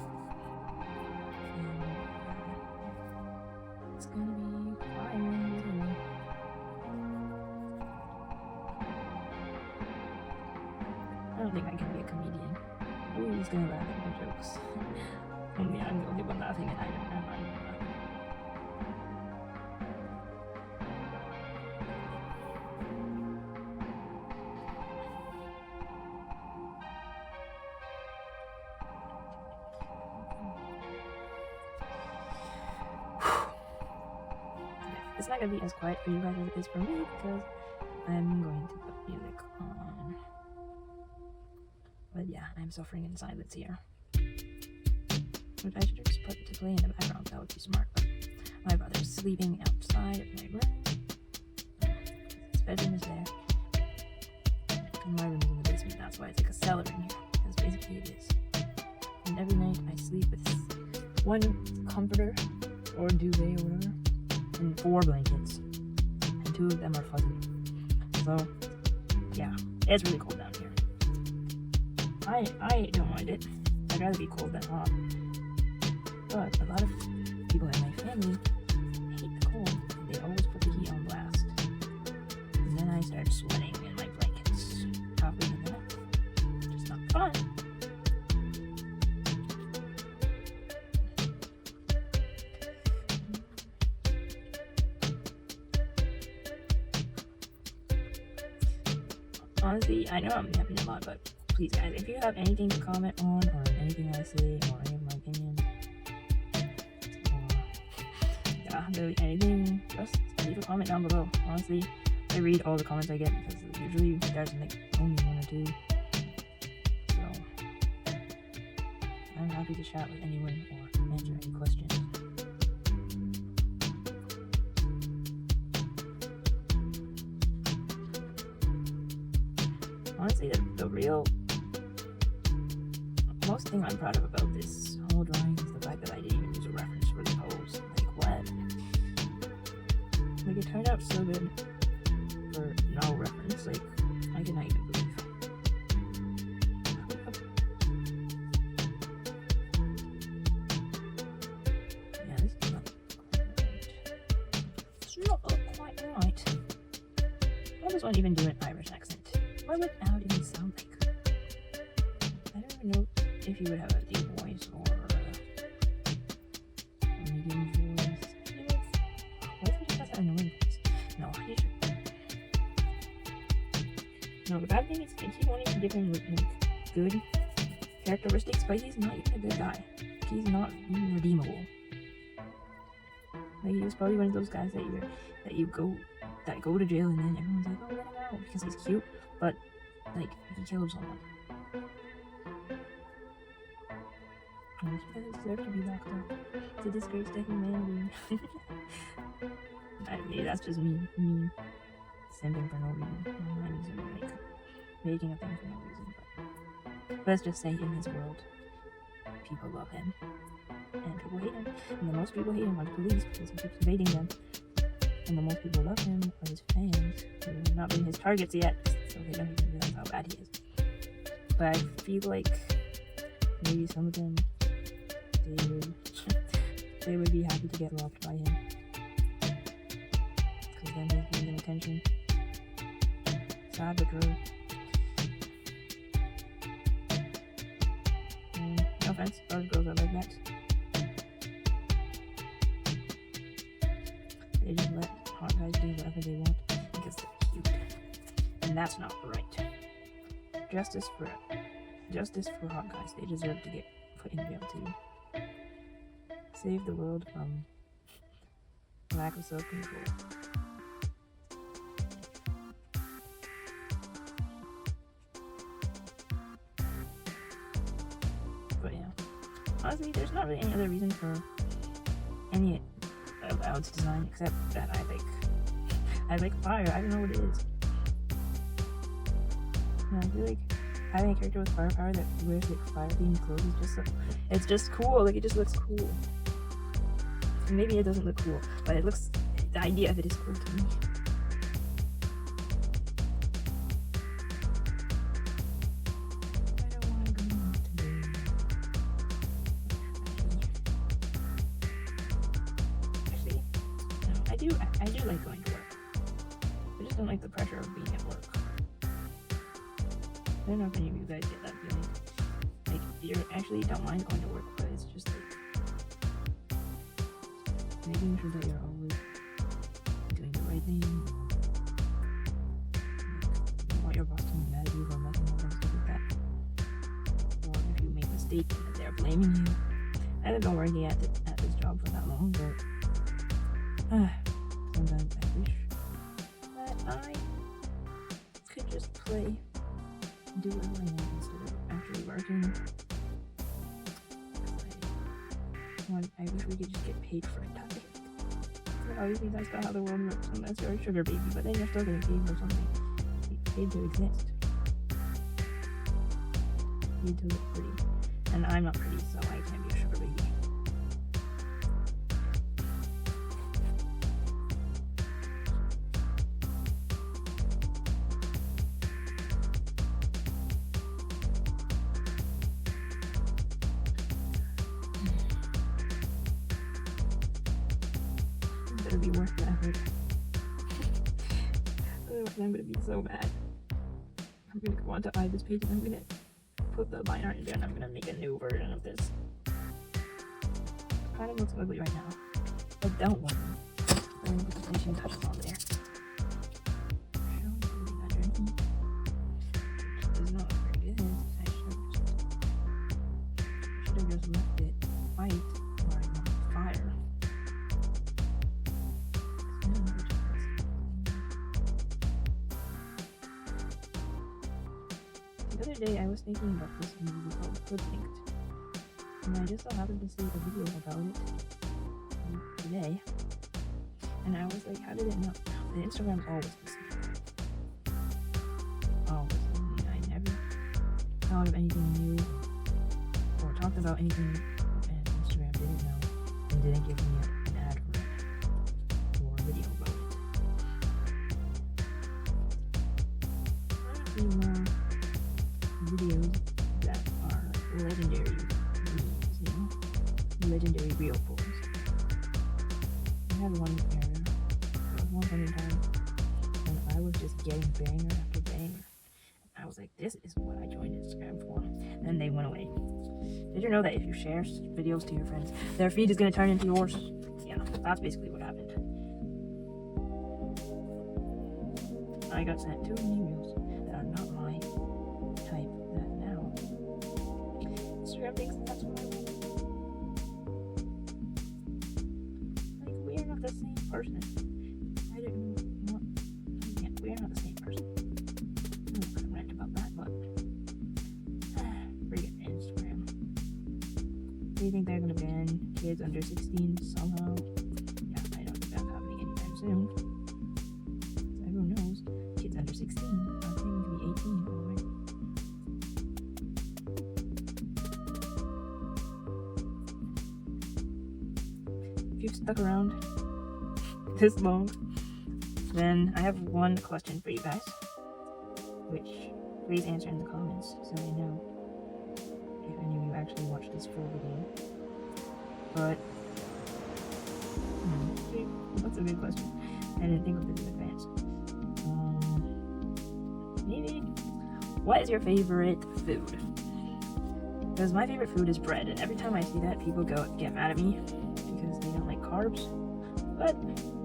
It's gonna be fire. I don't think I can be a comedian. Who's gonna laugh at my jokes? Only I'm the only one laughing, and I'm not even laughing. It's not gonna be as quiet for you guys as it is for me because I'm going to put music on. But yeah, I'm suffering in silence here. which I should have just put to play in the background. That would be smart. But my brother's sleeping outside of my room. His bedroom is there. And my room is in the basement. That's why it's like a cellar in here. Because basically it is. And every night I sleep with one comforter or duvet or whatever, and 4 blankets. And 2 of them are fuzzy. So, yeah, it's really cold down here. I don't mind it. I'd rather be cold than hot. But a lot of people in my family hate the cold. They always put the heat on blast. And then I start sweating in my blankets halfway in the night. Just not fun. Honestly, I know I'm yapping a lot, but please guys, if you have anything to comment on, or anything I say, or any of my opinions, or really anything, just leave a comment down below. Honestly, I read all the comments I get because usually there's like only 1 or 2. So I'm happy to chat with anyone or answer any questions. Honestly, the real most thing I'm proud of about this whole drawing is the fact that I didn't even use a reference for the pose. Like, what? Like, it turned out so good for no reference. Like, I cannot even believe. Yeah, this is not quite right. Why does one even do an Irish accent? Why would Al even sound like? I don't even know if you would have a deep voice or a medium voice. What if he just has an annoying voice? No, he should. No, the bad thing is they keep wanting to give him like good characteristics, but he's not even a good guy. He's not even redeemable. Like, he was probably one of those guys that go to jail and then everyone's like, oh, let him out because he's cute, but like he killed someone. And he doesn't deserve to be locked up. It's a disgrace to humanity. Maybe that's just me simping for no reason. I'm just like making a thing for no reason. But let's just say in his world, people love him and people hate him. And the most people hate him are the police because he keeps evading them. And the most people love him are his fans, who have not been his targets yet, so they don't even realize how bad he is. But I feel like maybe some of them, they would be happy to get robbed by him, because then he's giving them attention. Sad but true. No offense, those girls are like that. They just let hot guys do whatever they want because they're cute, and that's not right. Justice for hot guys. They deserve to get put in jail too. Save the world from lack of self-control. But yeah, honestly, there's not really any other reason for any of Al's design except that I like fire. I don't know what it is. I feel like having a character with firepower that wears like fire-themed clothes is just it's just cool. Like, it just looks cool. And maybe it doesn't look cool, but the idea of it is cool to me. I don't want to go today. Actually, no, I do like going to work. I just don't like the pressure of being at work. I don't know if any of you guys get that feeling. Like, you actually don't mind going to work, but it's just like making sure that you're always doing the right thing. Like, you want your boss to be mad at you for messing up and stuff like that. Or if you make a mistake and they're blaming you. I haven't been working at this job for that long, but sometimes I wish that I could just play, do whatever I want instead of actually working. I wish we could just get paid for typing. Obviously, that's not how the world works unless you're a sugar baby, but then you're still getting paid for something. Paid to exist. Paid to look pretty. And I'm not pretty, so I can't be a sugar baby. Better be worth the effort. Otherwise, I'm gonna be so mad. I'm gonna go on to this page and I'm gonna put the line art in there and I'm gonna make a new version of this. Kind of looks ugly right now, but don't worry. I'm gonna put the finishing touches on there. It's not very good. I should have just left it white or on fire. The other day I was thinking about this movie called Hoodwinked, and I just so happened to see a video about it today, and I was like, how did it know? The Instagram's always missing. Always. I never thought of anything new or talked about anything and Instagram didn't know and didn't give me an ad for it or a video about it. I want to see more videos that are legendary memes, you know? Legendary real pulls. I had one era, there was one point in time when I was just getting banger after banger. I was like, this is what I joined Instagram for. And then they went away. Did you know that if you share videos to your friends, their feed is going to turn into yours? Yeah, that's basically what happened. I got sent 2 emails that are not my type that now. Instagram thinks that's what I want. Like, we are not the same person. I didn't want. Yeah, we are not the same person. I'm not gonna rant about that, but. Forget Instagram. Do you think they're gonna ban kids under 16 somehow? Yeah, I don't think that's happening anytime soon. So everyone knows kids under 16 are claiming to be 18 already. If you've stuck around this long, then I have one question for you guys, which please answer in the comments so I know if any of you actually watched this full video. But that's a good question. I didn't think of this in advance. Maybe, what is your favorite food? Because my favorite food is bread, and every time I see that, people get mad at me because they don't like carbs. But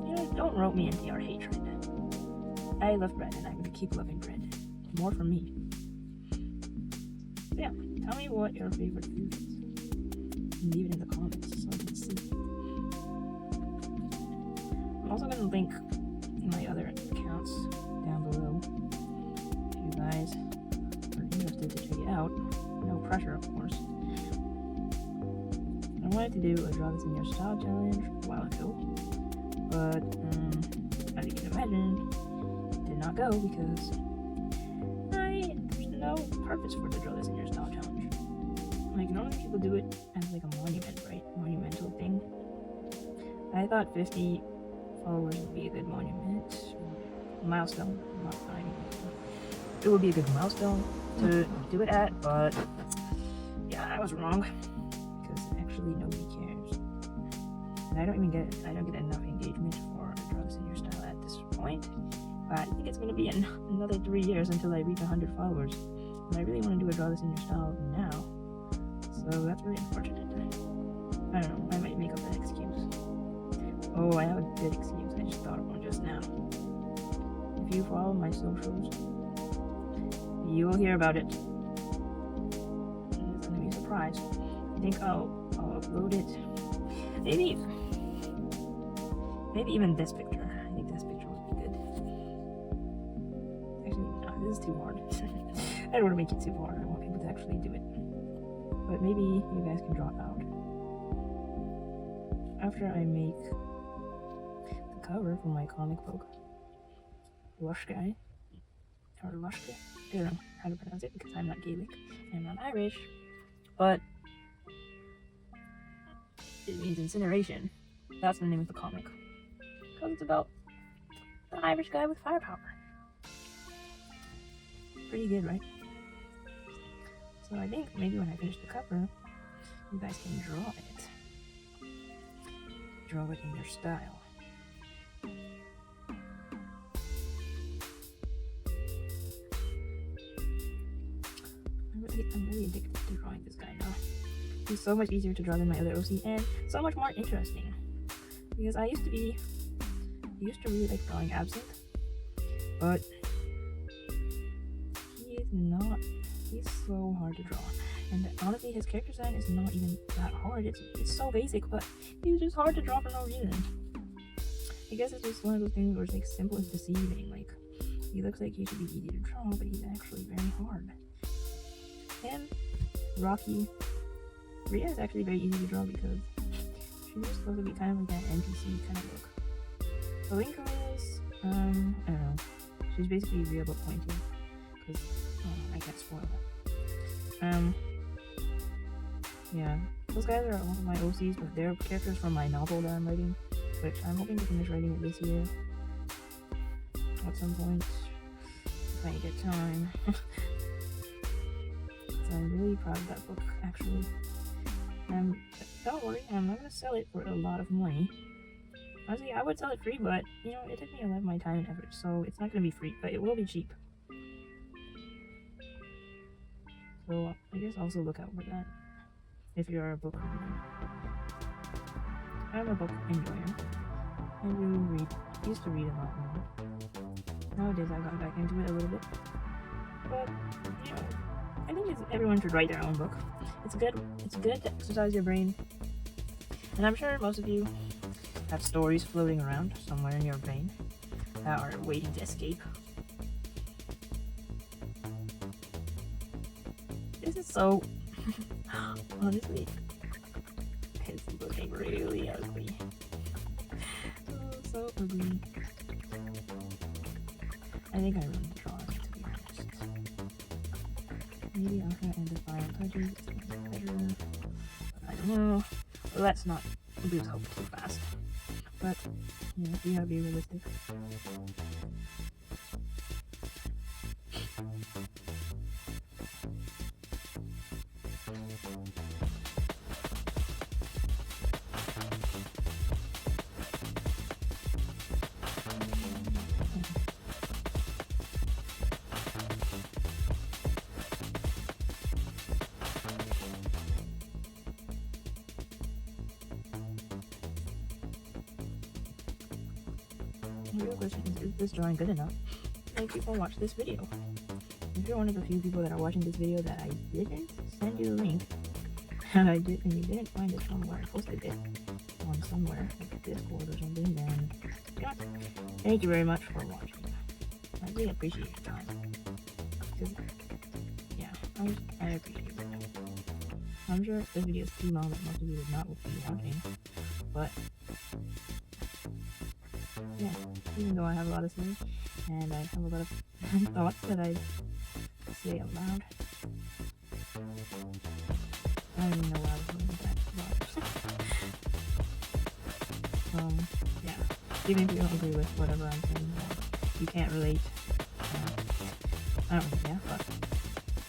you know, don't rope me into your hatred. I love bread, and I'm gonna keep loving bread. More from me. So yeah, tell me what your favorite food is. And leave it in the comments so I can see. I'm also gonna link my other accounts down below if you guys are interested to check it out. No pressure, of course. I wanted to do a Draw This in Your Style challenge a while ago, but as you can imagine, it did not go because there's no purpose for the Draw This in Your Style challenge. Like, normally people do it as like a monument, right? Monumental thing. I thought 50 followers would be a good monument. Milestone. It would be a good milestone to do it at, but yeah, I was wrong. Because actually nobody cares. And I don't get enough engagement for Draw This in Your Style at this point. But I think it's gonna be another 3 years until I reach 100 followers. And I really want to do a Draw This in Your Style now. So that's really unfortunate. I don't know, I might make up an excuse. Oh, I have a good excuse. I just thought of one just now. If you follow my socials, you will hear about it. It's gonna be a surprise. I think I'll upload it. Maybe even this picture. I think this picture would be good. Actually, no, this is too hard. I don't want to make it too hard. I want people to actually do it. But maybe you guys can draw it out. after I make the cover for my comic book, Lush Guy, or Lush Guy, I don't know how to pronounce it because I'm not Gaelic and I'm not Irish, but it means incineration. That's the name of the comic. Because it's about the Irish guy with firepower. Pretty good, right? So I think maybe when I finish the cover, you guys can draw it. Draw it in your style. I'm really addicted to drawing this guy now. He's so much easier to draw than my other OC and so much more interesting. Because I used to really like drawing Absinthe, but he's so hard to draw. And honestly, his character design is not even that hard. It's so basic, but he's just hard to draw for no reason. I guess it's just one of those things where it's like simple is deceiving. Like, he looks like he should be easy to draw, but he's actually very hard. And Rocky, Rhea is actually very easy to draw because she's supposed to be kind of like that NPC kind of look. Alinka is, I don't know. She's basically Rhea but pointy, because I can't spoil it. Yeah, those guys are one of my OCs, but they're characters from my novel that I'm writing, which I'm hoping to finish writing it this year at some point if I get time. So I'm really proud of that book, actually. Don't worry, I'm not gonna sell it for a lot of money. Honestly, I would sell it free, but you know, it took me a lot of my time and effort, so it's not gonna be free, but it will be cheap. So I guess also look out for that if you're a book reader. I'm a book enjoyer. I do used to read a lot more. Nowadays I got back into it a little bit. But you know, I think everyone should write their own book. It's good to exercise your brain. And I'm sure most of you have stories floating around somewhere in your brain that are waiting to escape. This is so honestly, it's looking really ugly. So ugly. I think I ruined the drawing, to be honest. Maybe after I add the final touches, it's going to be better. I don't know. Well, let's not lose hope too fast. But, you know, we gotta be realistic. The real question is this drawing good enough to make people watch this video? If you're one of the few people that are watching this video that I didn't send you the link, and you didn't find it somewhere, I posted it on somewhere, like Discord or something, then yeah, thank you very much for watching. I really appreciate your time. Because, yeah, I appreciate it. I'm sure this video is too long that most of you would not be watching, but yeah, even though I have a lot of say and I have a lot of thoughts that I say out loud, I don't even know what I was going to that about. Yeah, even if you don't agree with whatever I'm saying, you can't relate. I don't really care, but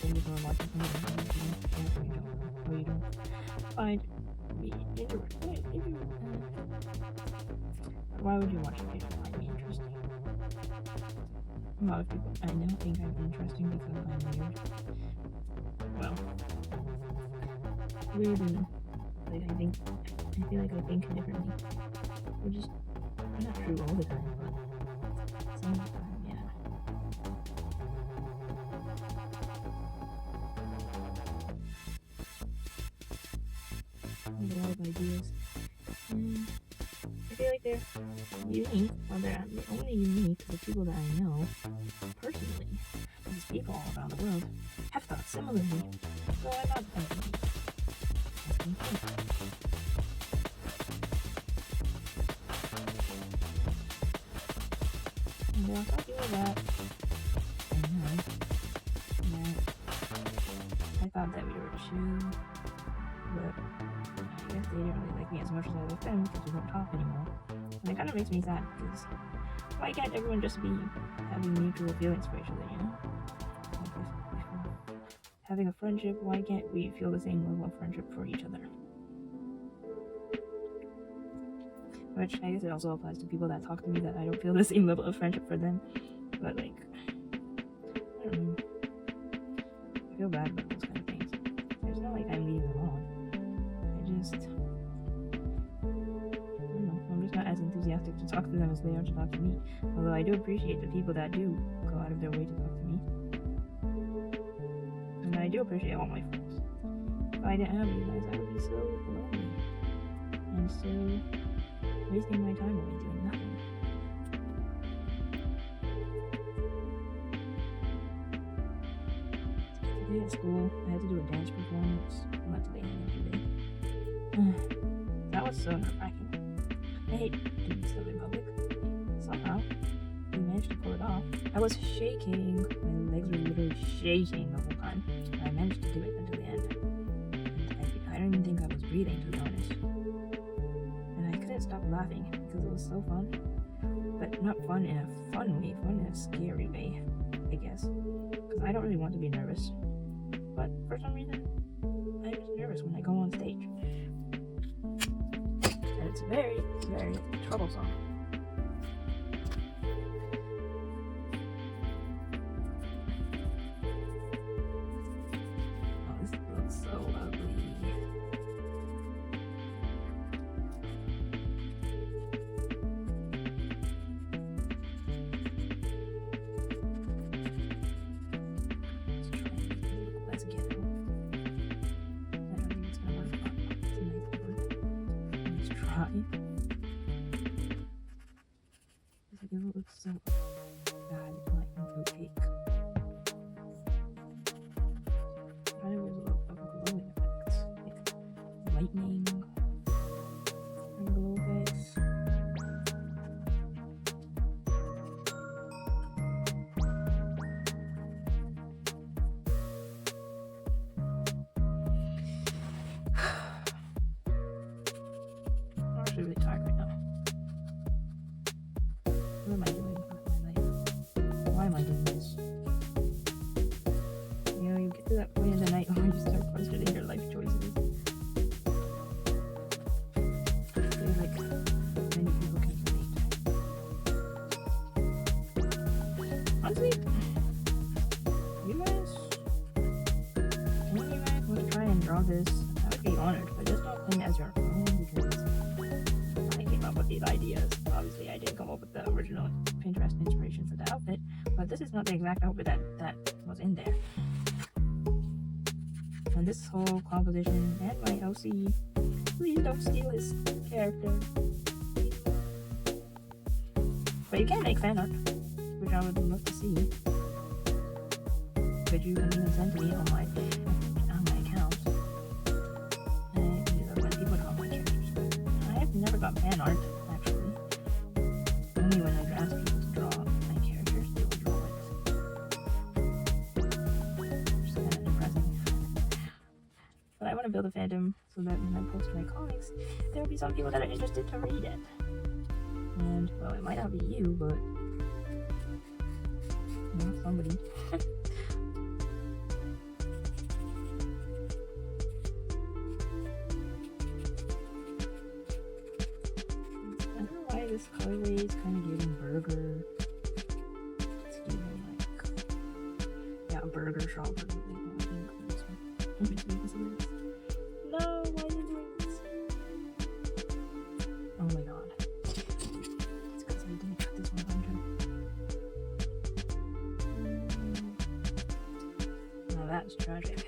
thank you for watching. Or you don't find me interesting. Why would you watch it if you don't find me interesting? A lot of people I know think I'm interesting because I'm weird. Well, weird and like I feel like I think differently. Which is not true all the time, but some of the time, yeah. I have a lot of ideas. I feel like they're unique, well they're only unique to the people that I know personally. These people all around the world have thought similarly, so I'm not thinking. And they'll talk to you about that. I thought that we were chill, but I guess they didn't really like me as much as I like them because we don't talk anymore. And it kind of makes me sad because why can't everyone just be having mutual feelings for each other, you know? Like if we're having a friendship, why can't we feel the same level of friendship for each other? Which I guess it also applies to people that talk to me that I don't feel the same level of friendship for them. But like, I don't know. I feel bad about those kind of things. It's not like I'm leading them on. I don't know. I'm just not as enthusiastic to talk to them as they are to talk to me. Although I do appreciate the people that do go out of their way to talk to me. And I do appreciate all my friends. If I didn't have you guys, I would be so lonely. And so wasting my time away doing nothing. Today at school, I had to do a dance performance. Well, not today, yesterday. That was so nerve-wracking. I hate doing stuff in public. Somehow, we managed to pull it off. I was shaking. My legs were literally shaking the whole time. I managed to do it until the end. And I don't even think I was breathing, to be honest. Stop laughing because it was so fun, but not fun in a fun way, fun in a scary way, I guess, because I don't really want to be nervous, but for some reason I'm just nervous when I go on stage, and it's very, very troublesome. Oh, this looks so ugly. It looks so bad, like opaque. I think there's a lot of glowing effects, like lightning and glow effects. I'm actually really tired right now. What am I doing with my life? Why am I doing this? You know, you get to that point in the night where you start questioning your life choices. I feel like many people can relate. Honestly, you guys want to try and draw this, I would be honored, but just don't claim it as your own because I came up with these ideas. Obviously, I didn't come up with the original Pinterest inspiration for the outfit, but this is not the exact outfit that was in there. And this whole composition and my LC, please don't steal his character. But you can make fan art, which I would love to see. Which you can even send to me on my account. And when people draw my characters. I have never got fan art. Only when I ask people to draw my characters, they will draw it. Which is kind of depressing. But I want to build a fandom so that when I post my comics, there will be some people that are interested to read it. And, well, it might not be you, but, you know, somebody. This colorway is kind of giving burger. It's giving like, yeah, a burger shop or something. No, why are you doing this? Oh my god. It's because I didn't cut this one under. Now that's tragic.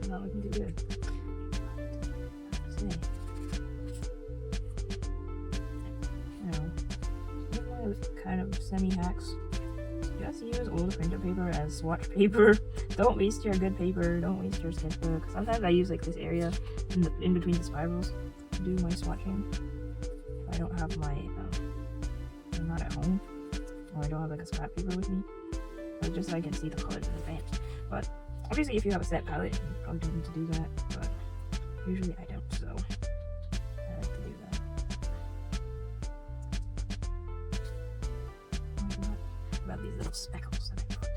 Not looking too good. Kind of semi-hacks. Just use old printer paper as swatch paper don't waste your good paper. Don't waste your sketchbook. Sometimes I use like this area in between the spirals to do my swatching. If I don't have my, I'm not at home, or I don't have like a scrap paper with me, or just so I can see the colors in advance. But obviously, if you have a set palette, you probably don't need to do that. But usually I don't, so I like to do that. What about these little speckles that I put?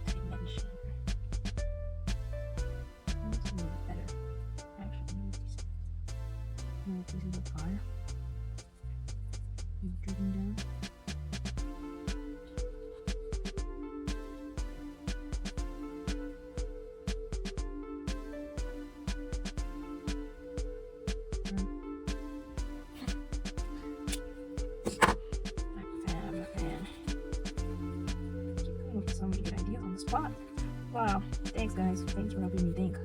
Dimension. That's a little bit better. Actually, little pieces of fire. Driven down. So many good ideas on the spot. Wow. Thanks, guys. Thanks for helping me think.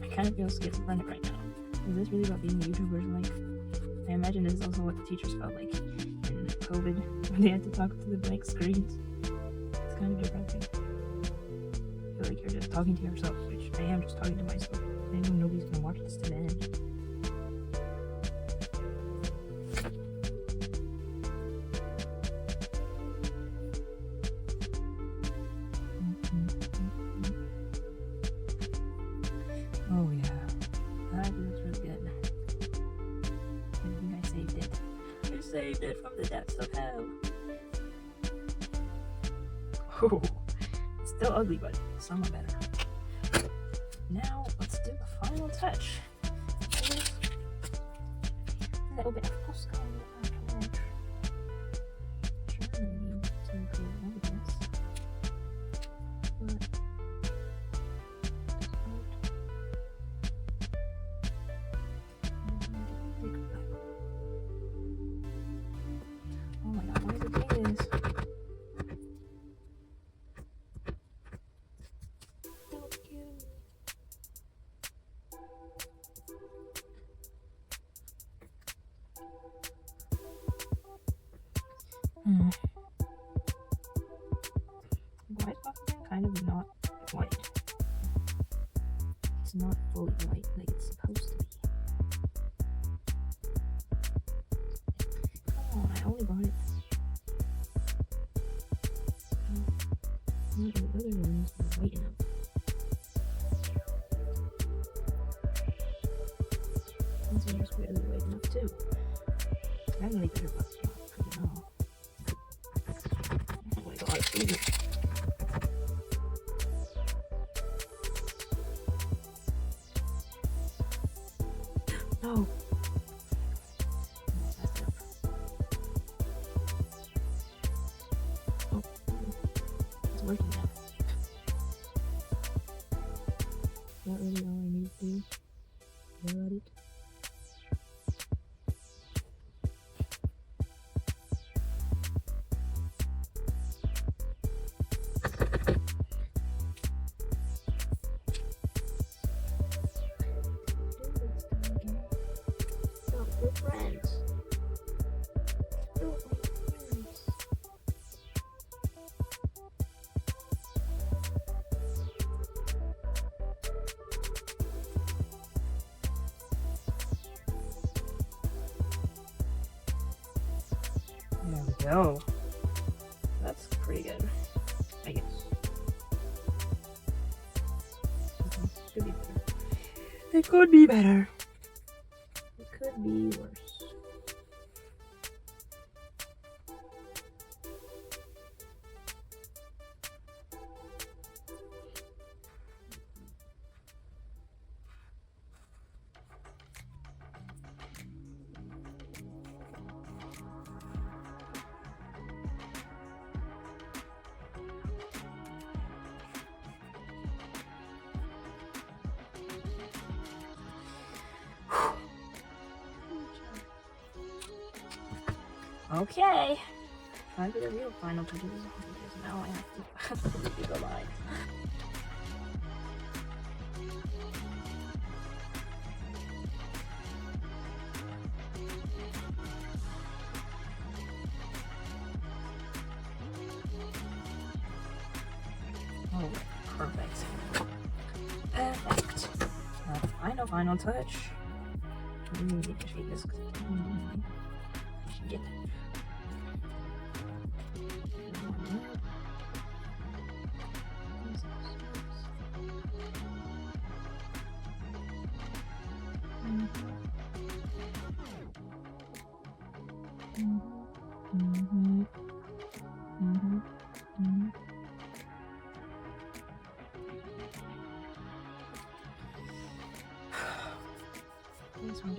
I kind of feel schizophrenic right now. Is this really what being a YouTuber is like? I imagine this is also what the teachers felt like in COVID when they had to talk to the blank screens. It's kind of depressing. I feel like you're just talking to yourself, which I am just talking to myself. I know nobody's gonna watch this to the end. Oh yeah, that feels really good. I think I saved it. I saved it from the depths of hell. Oh, it's still ugly, but somewhat better. Now let's do the final touch. A little bit of postcard afterwards. Surely need to go over this, but. Oh my god, why is it doing this? Don't kill me. Why is Pokemon kind of not white? It's not fully white like it's supposed to be. Come on, I only bought it. Not the other ones were white enough. These are just barely white enough too. I really better buy it. Pretty well. Oh my god, Jesus. No. Messed up. Oh, it's working now. Is that really all I need to do? Yell at it? We're friends. Don't be friends. There we go. That's pretty good, I guess. Could be better. It could be better. It could be worse. Okay, time for the real final touches. Because now I have to do the line. Oh, perfect. Perfect. Final touch. Need to shake this. Shit. This one.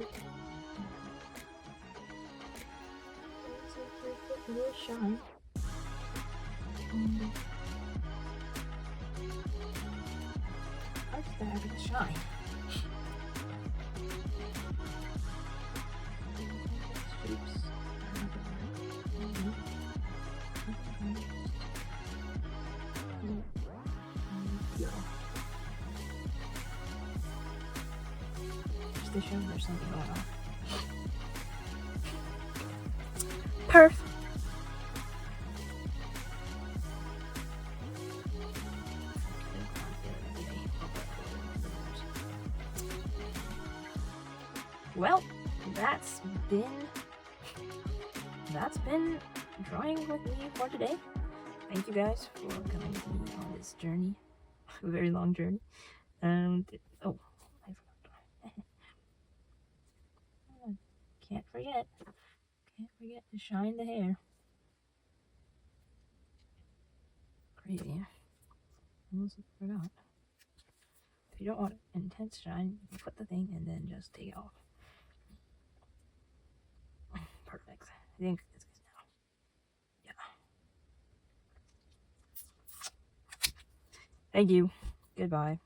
Shine. What's that? Shine. Just to show there's something going on. Perf. Well, that's been drawing with me for today. Thank you guys for coming with me on this journey, a very long journey. And oh, I forgot. Can't forget to shine the hair. Crazy. Almost forgot. If you don't want intense shine, you put the thing and then just take it off. Perfect. I think it's good now. Yeah. Thank you. Goodbye.